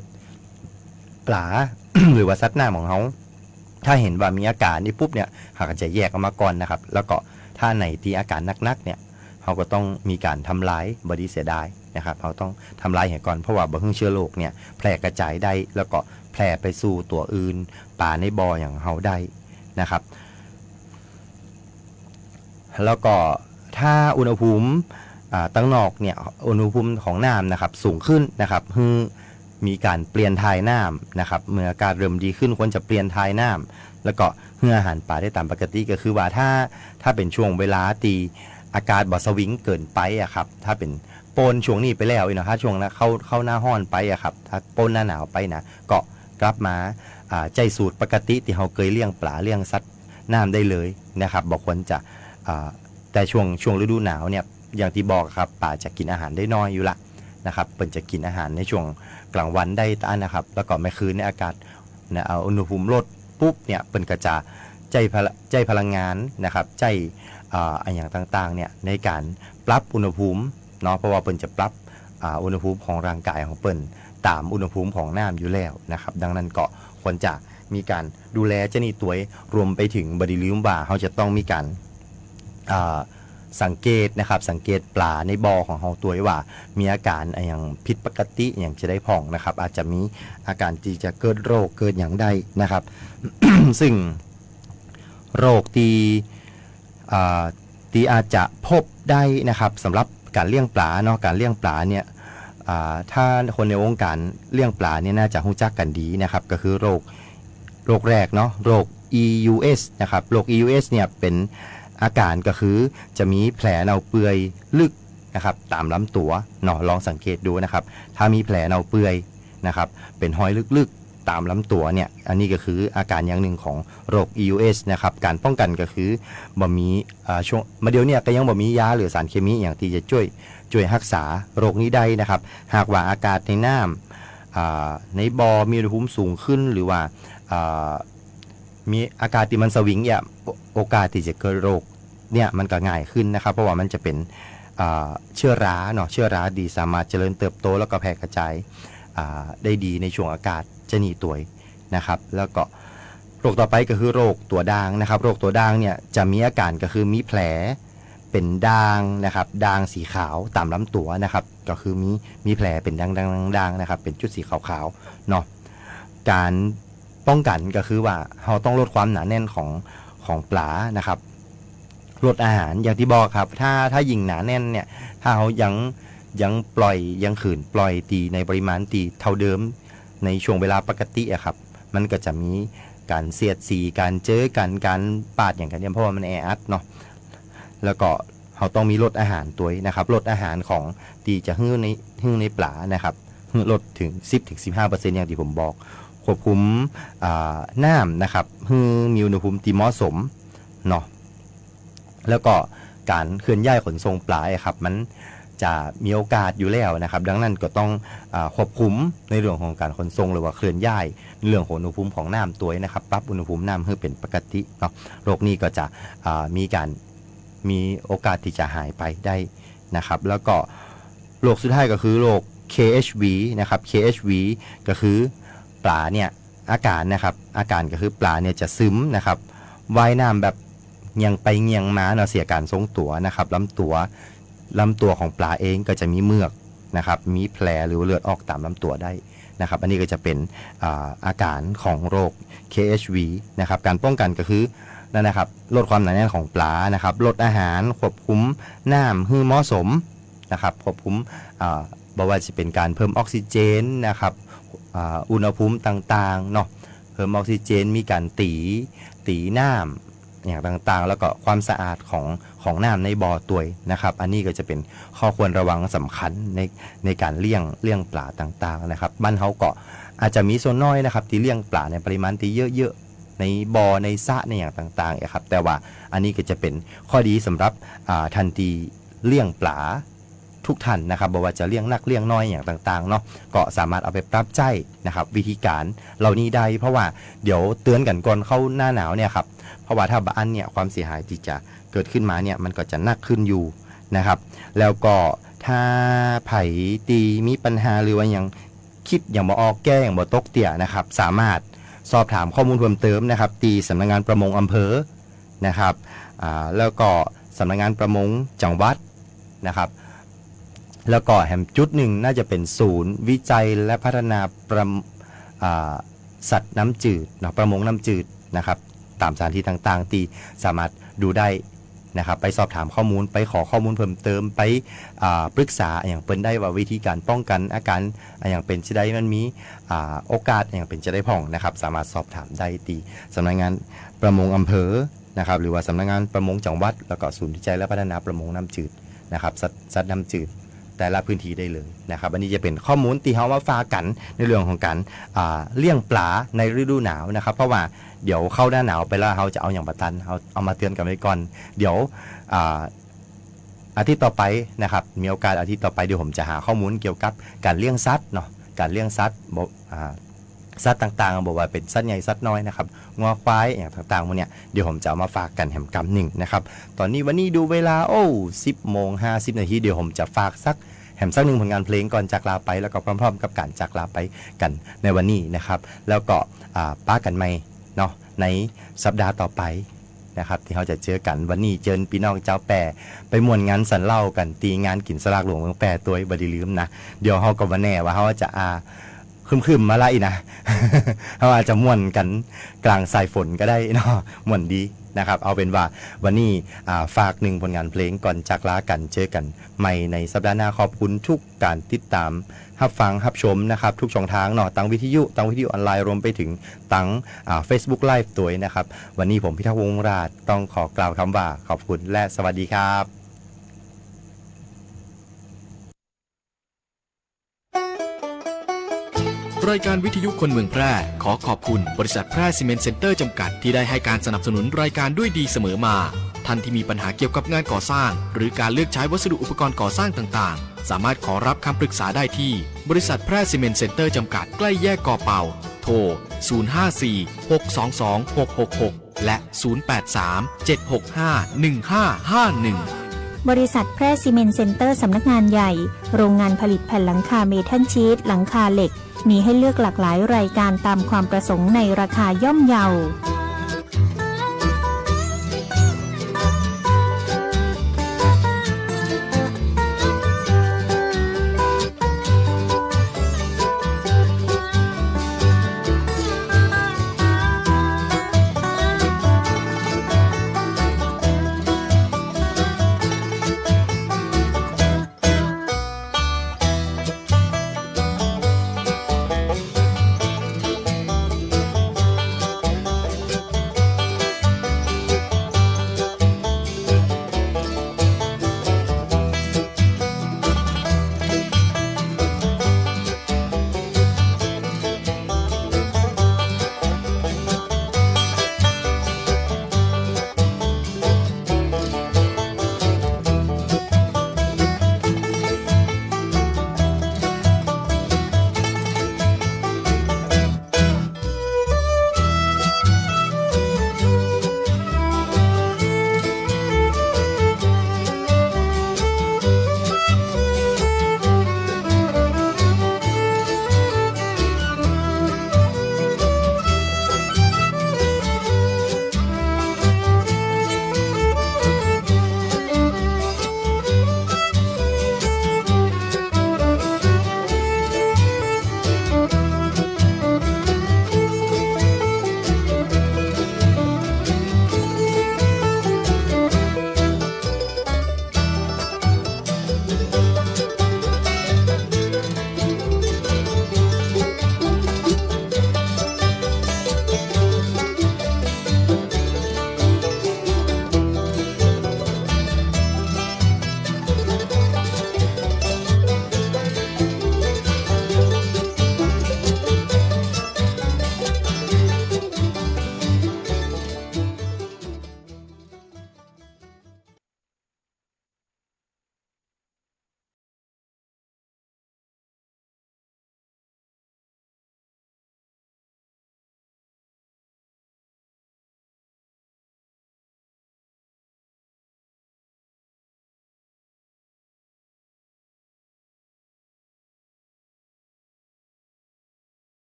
ปลา หรือว่าสัตว์น้ำของเขาถ้าเห็นว่ามีอาการนี่ปุ๊บเนี่ยเขาก็จะแยกออกมาก่อนนะครับแล้วก็ถ้าไหนที่อาการนักๆเนี่ยเขาก็ต้องมีการทำลายบดีเสียดายนะครับเขาต้องทำลายก่อนเพราะว่าบ่ให้เชื้อโรคเนี่ยแพร่กระจายได้แล้วก็แพร่ไปสู่ตัวอื่นป่าในบ่ออย่างเขาได้นะครับแล้วก็ถ้าอุณหภูมิตั้งนอกเนี่ยอุณหภูมิของน้ำนะครับสูงขึ้นนะครับมีการเปลี่ยนถ่ายน้ำนะครับเมื่ออากาศเริ่มดีขึ้นควรจะเปลี่ยนถ่ายน้ำแล้วก็ให้อาหารปลาได้ตามปกติก็คือว่าถ้าเป็นช่วงเวลาตีอากาศบ่สวิงเกินไปอะครับถ้าเป็นโปนช่วงนี้ไปแล้วนะถ้าช่วงนั้นเข้าหน้าห้อนไปอะครับถ้าโปนหน้าหนาวไปนะก็กลับมาใจสูตรปกติที่เราเคยเลี้ยงปลาเลี้ยงสัตว์น้ำได้เลยนะครับบอกควรจะแต่ช่วงฤดูหนาวเนี่ยอย่างที่บอกครับปลาจะกินอาหารได้น้อยอยู่ละนะครับเปิ่นจะกินอาหารในช่วงกลางวันได้ต้านนะครับแล้วก็ไม่คืนในอากาศเอาอุณหภูมิลดปุ๊บเนี่ยเปิ่นก็จะใจพลังงานนะครับใจอย่างต่างๆเนี่ยในการปรับอุณหภูมิเนาะเพราะว่าเปิ่นจะปรับอุณหภูมิของร่างกายของเปิ่นตามอุณหภูมิของน้ำอยู่แล้วนะครับดังนั้นก็ควรจะมีการดูแลเจ้านี่ตัวรวมไปถึงบริลิมบ่าเขาจะต้องมีการสังเกตนะครับสังเกตปลาในบ่อของเราตัวว่ามีอาการอย่างผิดปกติอย่างจะได้ผ่องนะครับอาจจะมีอาการที่จะเกิดโรคเกิดอย่างใดนะครับ ซึ่งโรคที่อาจจะพบได้นะครับสำหรับการเลี้ยงปลาเนาะการเลี้ยงปลาเนี่ยถ้าคนในวงการเลี้ยงปลาเนี่ยน่าจะรู้จักกันดีนะครับก็คือโรค โรคแรกเนาะโรค EUS นะครับโรค EUS เนี่ยเป็นอาการก็คือจะมีแผลเน่าเปื่อยลึกนะครับตามลำตัวเนาะลองสังเกตดูนะครับถ้ามีแผลเน่าเปื่อยนะครับเป็นหอยลึกๆตามลำตัวเนี่ยอันนี้ก็คืออาการอย่างหนึ่งของโรค EUS นะครับการป้องกันก็คือบ่มีช่วงมาเดี๋ยวเนี่ยก็ยังบ่มียาหรือสารเคมีอย่างที่จะช่วยรักษาโรคนี้ได้นะครับหากว่าอากาศในน้ำในบ่อมีอุณหภูมิสูงขึ้นหรือว่ามีอากาศที่มันสวิงเนี่ยโอกาสที่จะเกิดโรคเนี่ยมันก็ง่ายขึ้นนะครับเพราะว่ามันจะเป็นเชื้อราเนาะเชื้อราดีสามารถเจริญเติบโตแล้วก็แพร่กระจายได้ดีในช่วงอากาศจะหนีตัวนะครับแล้วก็โรคต่อไปก็คือโรคตัวด่างนะครับโรคตัวด่างเนี่ยจะมีอาการก็คือมีแผลเป็นด่างนะครับด่างสีขาวตามลำตัวนะครับก็คือมีแผลเป็นด่างนะครับเป็นจุดสีขาวๆเนาะการป้องกันก็คือว่าเราต้องลดความหนาแน่นของปลานะครับลดอาหารอย่างที่บอกครับถ้ายิงหนาแน่นเนี่ยถ้าเขายังปล่อยยังขืนปล่อยตีในปริมาณตีเท่าเดิมในช่วงเวลาปกติอะครับมันก็จะมีการเสียดสีการเจอกันการปาดอย่างกันเนี่ยเพราะว่ามันแออัดเนาะแล้วก็เขาต้องมีลดอาหารตัวนะครับลดอาหารของตีจะหื้อในปลานะครับลดถึง 10-15% อย่างที่ผมบอกควบคุมน้ำนะครับมีอุณหภูมิที่เหมาะสมเนาะแล้วก็การเคลื่อนย้ายขนส่งปลาครับมันจะมีโอกาสอยู่แล้วนะครับดังนั้นก็ต้องควบคุมในเรื่องของการขนส่งหรือว่าเคลื่อนย้ายเรื่องของอุณหภูมิของน้ำตัวนะครับปรับอุณหภูมิน้ำให้เป็นปกติเนาะโรคนี้ก็จะมีโอกาสที่จะหายไปได้นะครับแล้วก็โรคสุดท้ายก็คือโรค KHV นะครับ KHV ก็คือปลาเนี่ยอาการก็คือปลาเนี่ยจะซึมนะครับว่ายน้ำแบบเงียงไปเงียงมาเนาะเสียการทรงตัวนะครับลำตัวของปลาเองก็จะมีเมือกนะครับมีแผลหรือเลือดออกตามลำตัวได้นะครับอันนี้ก็จะเป็นอาการของโรค KHV นะครับการป้องกันก็คือนั่นนะครับลดความหนาแน่นของปลานะครับลดอาหารควบคุมน้ำให้เหมาะสมนะครับควบคุมบ่ว่าจะเป็นการเพิ่มออกซิเจนนะครับอุณหภูมิต่างๆเนาะเพิ่มออกซิเจนมีการตีน้ำอย่างต่างๆแล้วก็ความสะอาดของน้ำในบ่อตัวนะครับอันนี้ก็จะเป็นข้อควรระวังสำคัญในการเลี้ยงปลาต่างๆนะครับบ้านเฮาก็อาจจะมีส่วนน้อยนะครับที่เลี้ยงปลาในปริมาณที่เยอะๆในบ่อในสระในอย่างต่างๆครับแต่ว่าอันนี้ก็จะเป็นข้อดีสำหรับทันทีเลี้ยงปลาทุกท่านนะครับบอกว่าจะเลี้ยงนักเลี้ยงน้อยอย่างต่างๆเนาะก็สามารถเอาไปปรับใช้นะครับวิธีการเหล่านี้ได้เพราะว่าเดี๋ยวเตือนกันก่อนเข้าหน้าหนาวเนี่ยครับเพราะว่าถ้าบ้านเนี่ยความเสียหายที่จะเกิดขึ้นมาเนี่ยมันก็จะหนักขึ้นอยู่นะครับแล้วก็ถ้าไผ่ตีมีปัญหาหรือว่ายังคิดอย่างบ่ออกแก้อย่างบ่ตกเตี่ยนะครับสามารถสอบถามข้อมูลเพิ่มเติมนะครับตีสำนักงานประมงอำเภอนะครับแล้วก็สำนักงานประมงจังหวัดนะครับแล้วก็แห่งจุดหนึ่งน่าจะเป็นศูนย์วิจัยและพัฒนาสัตว์น้ำจืดนะประมงน้ำจืดนะครับตามสถานที่ต่างๆที่สามารถดูได้นะครับไปสอบถามข้อมูลไปขอข้อมูลเพิ่มเติมไปปรึกษาอย่างเป็นได้ว่าวิธีการป้องกันอาการอย่างเป็นจะได้มันมีโอกาสอย่างเป็นจะได้พ่องนะครับสามารถสอบถามได้ที่สำนักงานประมงอำเภอนะครับหรือว่าสำนักงานประมงจังหวัดแล้วก็ศูนย์วิจัยและพัฒนาประมงน้ำจืดนะครับสัตว์น้ำจืดแต่ละพื้นที่ได้เลยนะครับอันนี้จะเป็นข้อมูลที่เขามาฝากกันในเรื่องของการเลี้ยงปลาในฤดูหนาวนะครับเพราะว่าเดี๋ยวเข้าหน้าหนาวไปแล้วเขาจะเอาอย่างประตันเอามาเตือนกันไว้ก่อนเดี๋ยวอาทิตย์ต่อไปนะครับมีโอกาสอาทิตย์ต่อไปเดี๋ยวผมจะหาข้อมูลเกี่ยวกับการเลี้ยงสัตว์เนาะการเลี้ยงสัตว์สัตว์ต่างๆบอกว่าเป็นสัตว์ใหญ่สัตว์น้อยนะครับงัวควายอย่างต่างๆพวกเนี้ยเดี๋ยวผมจะเอามาฝากกันแหมกำหนึ่งนะครับตอนนี้วันนี้ดูเวลา10:50 นาทีเดี๋ยวผมจะฝากสักหนึ่งผลงานเพลงก่อนจากลาไปแล้วก็พร้อมๆกับการจากลาไปกันในวันนี้นะครับแล้วก็ป้ากันใหม่เนาะในสัปดาห์ต่อไปนะครับที่เขาจะเจอกันวันนี้เจอพี่น้องเจ้าแปรไปม่วนงานสันเล่ากันตีงานกินสลากหลวงเมืองแปรตัวบดีลืมนะเดี๋ยวเขาก็มาแน่ว่าเขาจะเค คึมๆมาไล่นะ เขาอาจจะม่วนกันกลางสายฝนก็ได้เนาะม่วนดีนะครับเอาเป็นว่าวันนี้ฝากหนึ่งผลงานเพลงก่อนจากลากันเจอกันใหม่ในสัปดาห์หน้าขอบคุณทุกการติดตามรับฟังรับชมนะครับทุกช่องทางเนาะตั้งวิทยุออนไลน์รวมไปถึงตั้งFacebook Live ตัวนะครับวันนี้ผมพิทักษ์วงศ์ราชต้องขอกล่าวคำว่าขอบคุณและสวัสดีครับ รายการวิทยุคนเมืองแพร่ขอขอบคุณบริษัทแพร่ซีเมนต์เซ็นเตอร์จำกัดที่ได้ให้การสนับสนุนรายการด้วยดีเสมอมาท่านที่มีปัญหาเกี่ยวกับงานก่อสร้างหรือการเลือกใช้วัสดุอุปกรณ์ก่อสร้างต่างๆสามารถขอรับคำปรึกษาได้ที่บริษัทแพร่ซีเมนต์เซ็นเตอร์จำกัดใกล้แยกกอเป่าโทร 054-622-666 และ 083-765-1551 บริษัทแพร่ซีเมนต์เซ็นเตอร์สำนักงานใหญ่โรงงานผลิตแผ่นหลังคาเมทัลชีทหลังคาเหล็กมีให้เลือกหลากหลายรายการตามความประสงค์ในราคาย่อมเยา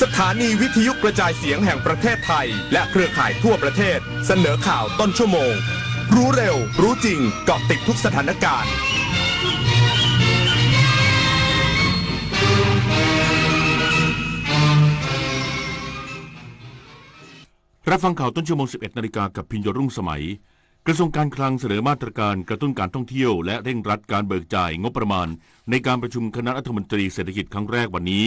สถานีวิทยุกระจายเสียงแห่งประเทศไทยและเครือข่ายทั่วประเทศเสนอข่าวต้นชั่วโมงรู้เร็วรู้จริงเกาะติดทุกสถานการณ์รับฟังข่าวต้นชั่วโมง 11 นาฬิกากับพิญโยรุ่งสมัยกระทรวงการคลังเสนอมาตรการกระตุ้นการท่องเที่ยวและเร่งรัดการเบิกจ่ายงบประมาณในการประชุมคณะรัฐมนตรีเศรษฐกิจครั้งแรกวันนี้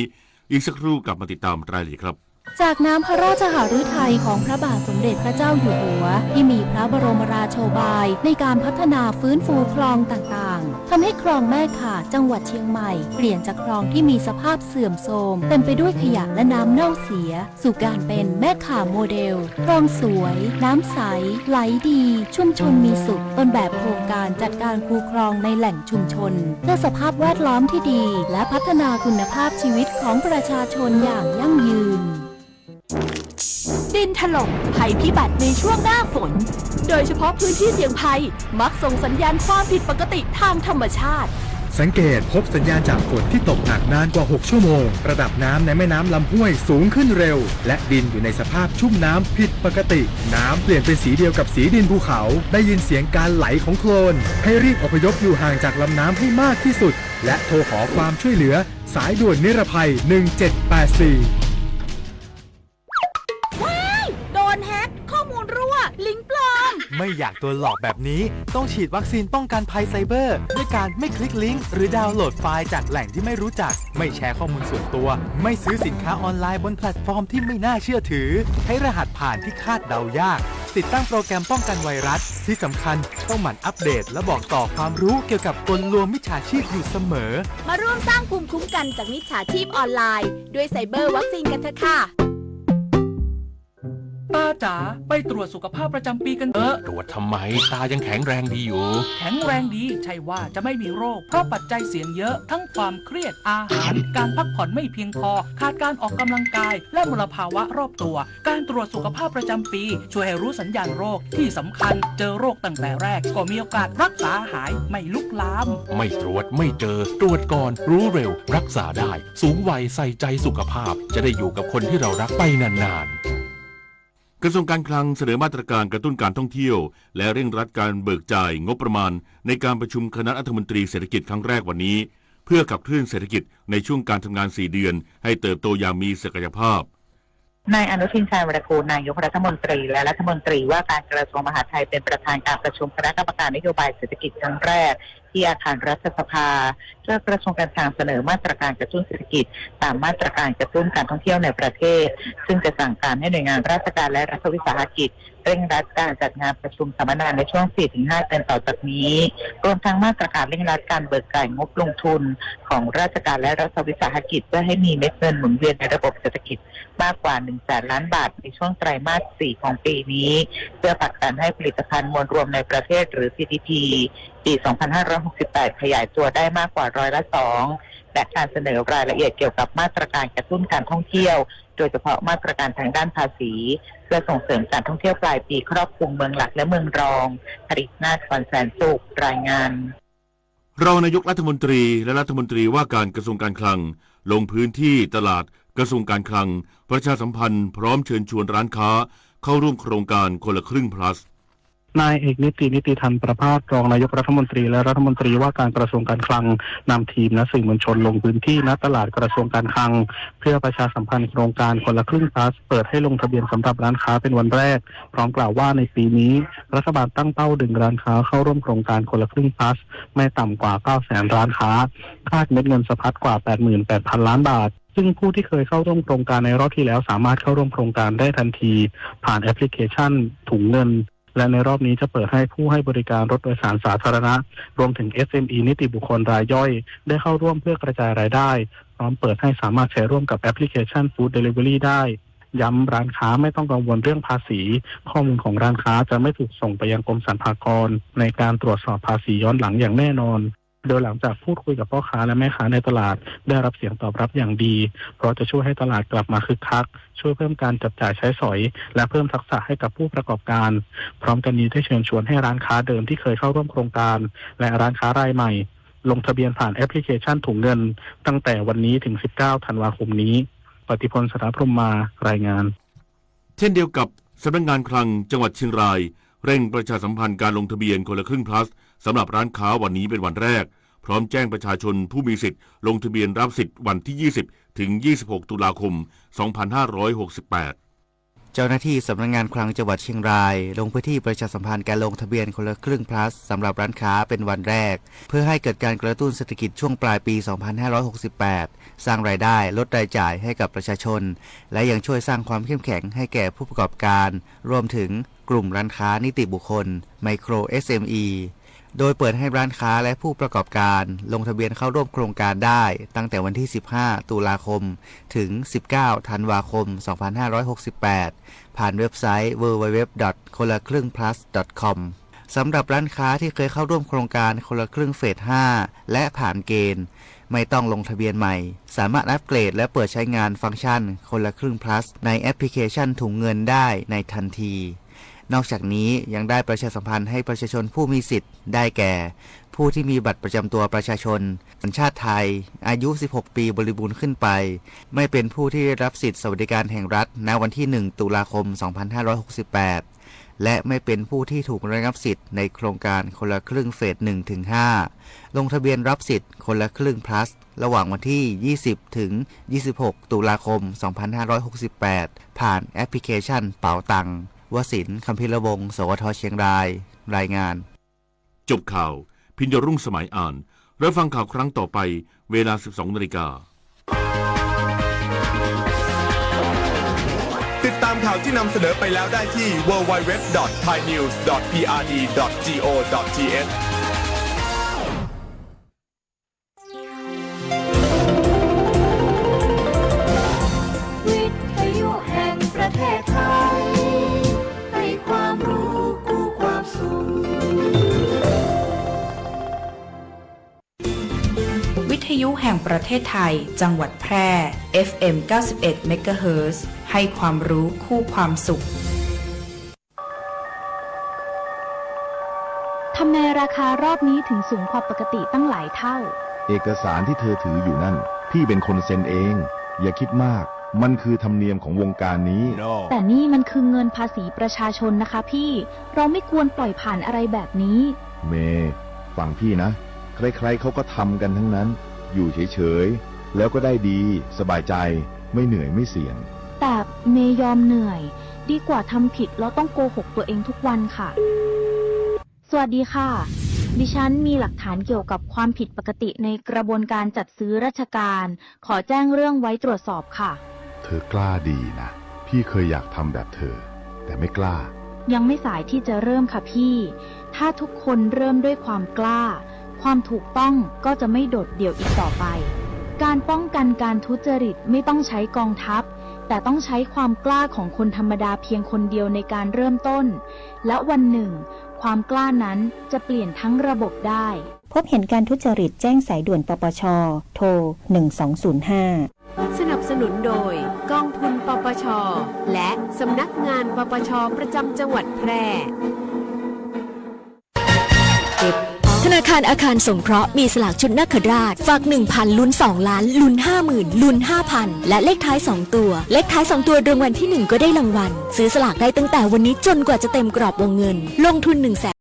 อีกสักครู่กลับมาติดตามรายละเอียดครับจากน้ำพระราชหฤทัยของพระบาทสมเด็จพระเจ้าอยู่หัวที่มีพระบรมราโชบายในการพัฒนาฟื้นฟูคลองต่างๆทำให้คลองแม่ข่าจังหวัดเชียงใหม่เปลี่ยนจากคลองที่มีสภาพเสื่อมโทรมเต็มไปด้วยขยะและน้ำเน่าเสียสู่การเป็นแม่ข่าโมเดลคลองสวยน้ำใสไหลดีชุมชนมีสุขต้นแบบโครงการจัดการคูคลองในแหล่งชุมชนเพื่อสภาพแวดล้อมที่ดีและพัฒนาคุณภาพชีวิตของประชาชนอย่างยั่งยืนดินถล่มภัยพิบัติในช่วงหน้าฝนโดยเฉพาะพื้นที่เสี่ยงภัยมักส่งสัญญาณความผิดปกติทางธรรมชาติสังเกตพบสัญญาณจากฝนที่ตกหนักนานกว่า6ชั่วโมงระดับน้ำในแม่น้ำลำห้วยสูงขึ้นเร็วและดินอยู่ในสภาพชุ่มน้ำผิดปกติน้ำเปลี่ยนเป็นสีเดียวกับสีดินภูเขาได้ยินเสียงการไหลของโคลนให้รีบอพยพอยู่ห่างจากลำน้ำให้มากที่สุดและโทรขอความช่วยเหลือสายด่วนนิรภัย1784ลิงก์ปลอมไม่อยากโดนหลอกแบบนี้ต้องฉีดวัคซีนป้องกันภัยไซเบอร์ด้วยการไม่คลิกลิงก์หรือดาวน์โหลดไฟล์จากแหล่งที่ไม่รู้จักไม่แชร์ข้อมูลส่วนตัวไม่ซื้อสินค้าออนไลน์บนแพลตฟอร์มที่ไม่น่าเชื่อถือให้รหัสผ่านที่คาดเดายากติดตั้งโปรแกรมป้องกันไวรัสที่สำคัญต้องหมั่นอัปเดตและบอกต่อความรู้เกี่ยวกับกลลวงมิจฉาชีพอยู่เสมอมาร่วมสร้างภูมิคุ้มกันจากมิจฉาชีพออนไลน์ด้วยไซเบอร์วัคซีนกันเถอะค่ะตาจ๋าไปตรวจสุขภาพประจำปีกันเถอะตรวจทำไมตายังแข็งแรงดีอยู่แข็งแรงดีใช่ว่าจะไม่มีโรคเพราะปัจจัยเสี่ยงเยอะทั้งความเครียดอาหารการพักผ่อนไม่เพียงพอขาดการออกกำลังกายและมลภาวะรอบตัวการตรวจสุขภาพประจำปีช่วยให้รู้สัญญาณโรคที่สำคัญเจอโรคตั้งแต่แรกก็มีโอกาสรักษาหายไม่ลุกลามไม่ตรวจไม่เจอตรวจก่อนรู้เร็วรักษาได้สูงวัยใส่ใจสุขภาพจะได้อยู่กับคนที่เรารักไปนานๆกระทรวงการคลังเสนอมาตรการกระตุ้นการท่องเที่ยวและเร่งรัดการเบิกจ่ายงบประมาณในการประชุมคณะรัฐมนตรีเศรษฐกิจครั้งแรกวันนี้เพื่อขับเคลื่อนเศรษฐกิจในช่วงการทำงาน4เดือนให้เติบโตอย่างมีศักยภาพนายอนุทินชาญวิรากูลนายกรัฐมนตรีและรัฐมนตรีว่าการกระทรวงมหาดไทยเป็นประธานการประชุมคณะกรรมการนโยบายเศรษฐกิจครั้งแรกที่อาคารรัฐสภาเพื่อกระทรวงการคลังเสนอมาตรการกระตุ้นเศรษฐกิจตามมาตรการกระตุ้นการท่องเที่ยวในประเทศซึ่งจะสั่งการให้หน่วยงานราชการและรัฐวิสาหกิจเร่งรัดการจัดงานประชุมสัมมนาในช่วง 4-5 เดือนต่อจากนี้รวมทั้งมาตรการเร่งรัดการเบิกจ่ายงบลงทุนของราชการและรัฐวิสาหกิจเพื่อให้มีเม็ดเงินหมุนเวียนในระบบเศรษฐกิจมากกว่า 100,000 ล้านบาทในช่วงไตรมาส 4 ของปีนี้เพื่อผลักดันให้ผลิตภัณฑ์มวลรวมในประเทศหรือ GDP ปี 2568 ขยายตัวได้มากกว่า2%และการเสนอรายละเอียดเกี่ยวกับมาตรการกระตุ้นการท่องเที่ยวโดยเฉพาะมาตรการทางด้านภาษีเพื่อส่งเสริมการท่องเที่ยวปลายปีครอบคลุมเมืองหลักและเมืองรองผลิตนาถ แสนสุขรายงานรองนายกรัฐมนตรีและรัฐมนตรีว่าการกระทรวงการคลังลงพื้นที่ตลาดกระทรวงการคลังประชาสัมพันธ์พร้อมเชิญชวนร้านค้าเข้าร่วมโครงการคนละครึ่ง plusนายเอกนิติธรรมประภาสรองนายกรัฐมนตรีและรัฐมนตรีว่าการกระทรวงการคลังนำทีมและสื่อมวลชนลงพื้นที่ณตลาดกระทรวงการคลังเพื่อประชาสัมพันธ์โครงการคนละครึ่ง plus เปิดให้ลงทะเบียนสำหรับร้านค้าเป็นวันแรกพร้อมกล่าวว่าในปีนี้รัฐบาลตั้งเป้าดึงร้านค้าเข้าร่วมโครงการคนละครึ่ง plus ไม่ต่ำกว่า 900,000 ร้านค้าคาดเม็ดเงินสะพัดกว่า 88,000 ล้านบาทซึ่งผู้ที่เคยเข้าร่วมโครงการในรอบที่แล้วสามารถเข้าร่วมโครงการได้ทันทีผ่านแอปพลิเคชันถุงเงินและในรอบนี้จะเปิดให้ผู้ให้บริการรถโดยสารสาธารณะรวมถึง SME นิติบุคคลรายย่อยได้เข้าร่วมเพื่อกระจายรายได้พร้อมเปิดให้สามารถใช้ร่วมกับแอปพลิเคชัน Food Delivery ได้ย้ำร้านค้าไม่ต้องกังวลเรื่องภาษีข้อมูลของร้านค้าจะไม่ถูกส่งไปยังกรมสรรพากรในการตรวจสอบภาษีย้อนหลังอย่างแน่นอนโดยหลังจากพูดคุยกับพ่อค้าและแม่ค้าในตลาดได้รับเสียงตอบรับอย่างดีเพราะจะช่วยให้ตลาดกลับมาคึกคักช่วยเพิ่มการจับจ่ายใช้สอยและเพิ่มทักษะให้กับผู้ประกอบการพร้อมกันนี้ได้เชิญชวนให้ร้านค้าเดิมที่เคยเข้าร่วมโครงการและร้านค้ารายใหม่ลงทะเบียนผ่านแอปพลิเคชันถุงเงินตั้งแต่วันนี้ถึง19 ธันวาคมนี้ ปฏิพลสถาพรหมมารายงาน เช่นเดียวกับสำนักงานคลังจังหวัดเชียงรายเร่งประชาสัมพันธ์การลงทะเบียนคนละครึ่ง plus สำหรับร้านค้าวันนี้เป็นวันแรกพร้อมแจ้งประชาชนผู้มีสิทธิ์ลงทะเบียนรับสิทธิ์วันที่ 20 ถึง 26 ตุลาคม 2568 เจ้าหน้าที่สำนักงานคลังจังหวัดเชียงรายลงพื้นที่ประชาสัมพันธ์การลงทะเบียนคนละครึ่ง plus สำหรับร้านค้าเป็นวันแรกเพื่อให้เกิดการกระตุ้นเศรษฐกิจช่วงปลายปี 2568 สร้างรายได้ลดรายจ่ายให้กับประชาชนและยังช่วยสร้างความเข้มแข็งให้แก่ผู้ประกอบการรวมถึงกลุ่มร้านค้านิติบุคคลไมโคร SME โดยเปิดให้ร้านค้าและผู้ประกอบการลงทะเบียนเข้าร่วมโครงการได้ตั้งแต่วันที่ 15 ตุลาคมถึง 19 ธันวาคม 2568 ผ่านเว็บไซต์ www.konlakringplus.com สำหรับร้านค้าที่เคยเข้าร่วมโครงการคนละครึ่งเฟส 5 และผ่านเกณฑ์ไม่ต้องลงทะเบียนใหม่สามารถอัปเกรดและเปิดใช้งานฟังก์ชันคนละครึ่ง plus ในแอปพลิเคชันถุงเงินได้ในทันทีนอกจากนี้ยังได้ประชาสัมพันธ์ให้ประชาชนผู้มีสิทธิ์ได้แก่ ผู้ที่มีบัตรประจำตัวประชาชนสัญชาติไทยอายุ 16 ปีบริบูรณ์ขึ้นไปไม่เป็นผู้ที่ได้รับสิทธิสวัสดิการแห่งรัฐณวันที่ 1 ตุลาคม 2568 และไม่เป็นผู้ที่ถูกระงับสิทธิ์ในโครงการคนละครึ่งเฟส 1-5 ลงทะเบียนรับสิทธิ์คนละครึ่ง plus ระหว่างวันที่ 20 ถึง 26 ตุลาคม 2568 ผ่านแอปพลิเคชันเป๋าตังค์วสินทร์ คัมภิรวงศ์ สวท เชียงราย รายงาน จบข่าวพิญญรุ่งสมัยอ่านรับฟังข่าวครั้งต่อไปเวลา 12:00 น.ติดตามข่าวที่นำเสนอไปแล้วได้ที่ www.thainews.prd.go.thวิทยุแห่งประเทศไทยให้ความรู้กู้ความสุขวิทยุแห่งประเทศไทยจังหวัดแพร่ FM 91 MHz ให้ความรู้คู่ความสุข ทำไมราคารอบนี้ถึงสูงกว่าปกติตั้งหลายเท่า เอกสารที่เธอถืออยู่นั่นพี่เป็นคนเซ็นเองอย่าคิดมากมันคือธรรมเนียมของวงการนี้ แต่นี่มันคือเงินภาษีประชาชนนะคะพี่เราไม่ควรปล่อยผ่านอะไรแบบนี้เมย์ฟังพี่นะใครๆเขาก็ทำกันทั้งนั้นอยู่เฉยๆแล้วก็ได้ดีสบายใจไม่เหนื่อยไม่เสี่ยงแต่เมย์ยอมเหนื่อยดีกว่าทำผิดแล้วต้องโกหกตัวเองทุกวันค่ะสวัสดีค่ะดิฉันมีหลักฐานเกี่ยวกับความผิดปกติในกระบวนการจัดซื้อราชการขอแจ้งเรื่องไว้ตรวจสอบค่ะเธอกล้าดีนะพี่เคยอยากทำแบบเธอแต่ไม่กล้ายังไม่สายที่จะเริ่มค่ะพี่ถ้าทุกคนเริ่มด้วยความกล้าความถูกต้องก็จะไม่โดดเดี่ยวอีกต่อไปการป้องกันการทุจริตไม่ต้องใช้กองทัพแต่ต้องใช้ความกล้าของคนธรรมดาเพียงคนเดียวในการเริ่มต้นและวันหนึ่งความกล้านั้นจะเปลี่ยนทั้งระบบได้พบเห็นการทุจริตแจ้งสายด่วนปปชโทร1205สนับสนุนโดยกองทุนปปชและสำนักงานปปชประจำจังหวัดแพร่ธนาคารอาคารสงเคราะห์มีสลากชุดนาคราชฝาก 1,000 ลุ้น 2 ล้านลุ้น 50,000 ลุ้น 5,000 และเลขท้าย 2 ตัวเลขท้าย 2 ตัวรางวัลที่ 1 ก็ได้รางวัลซื้อสลากได้ตั้งแต่วันนี้จนกว่าจะเต็มกรอบวงเงินลงทุน 100,000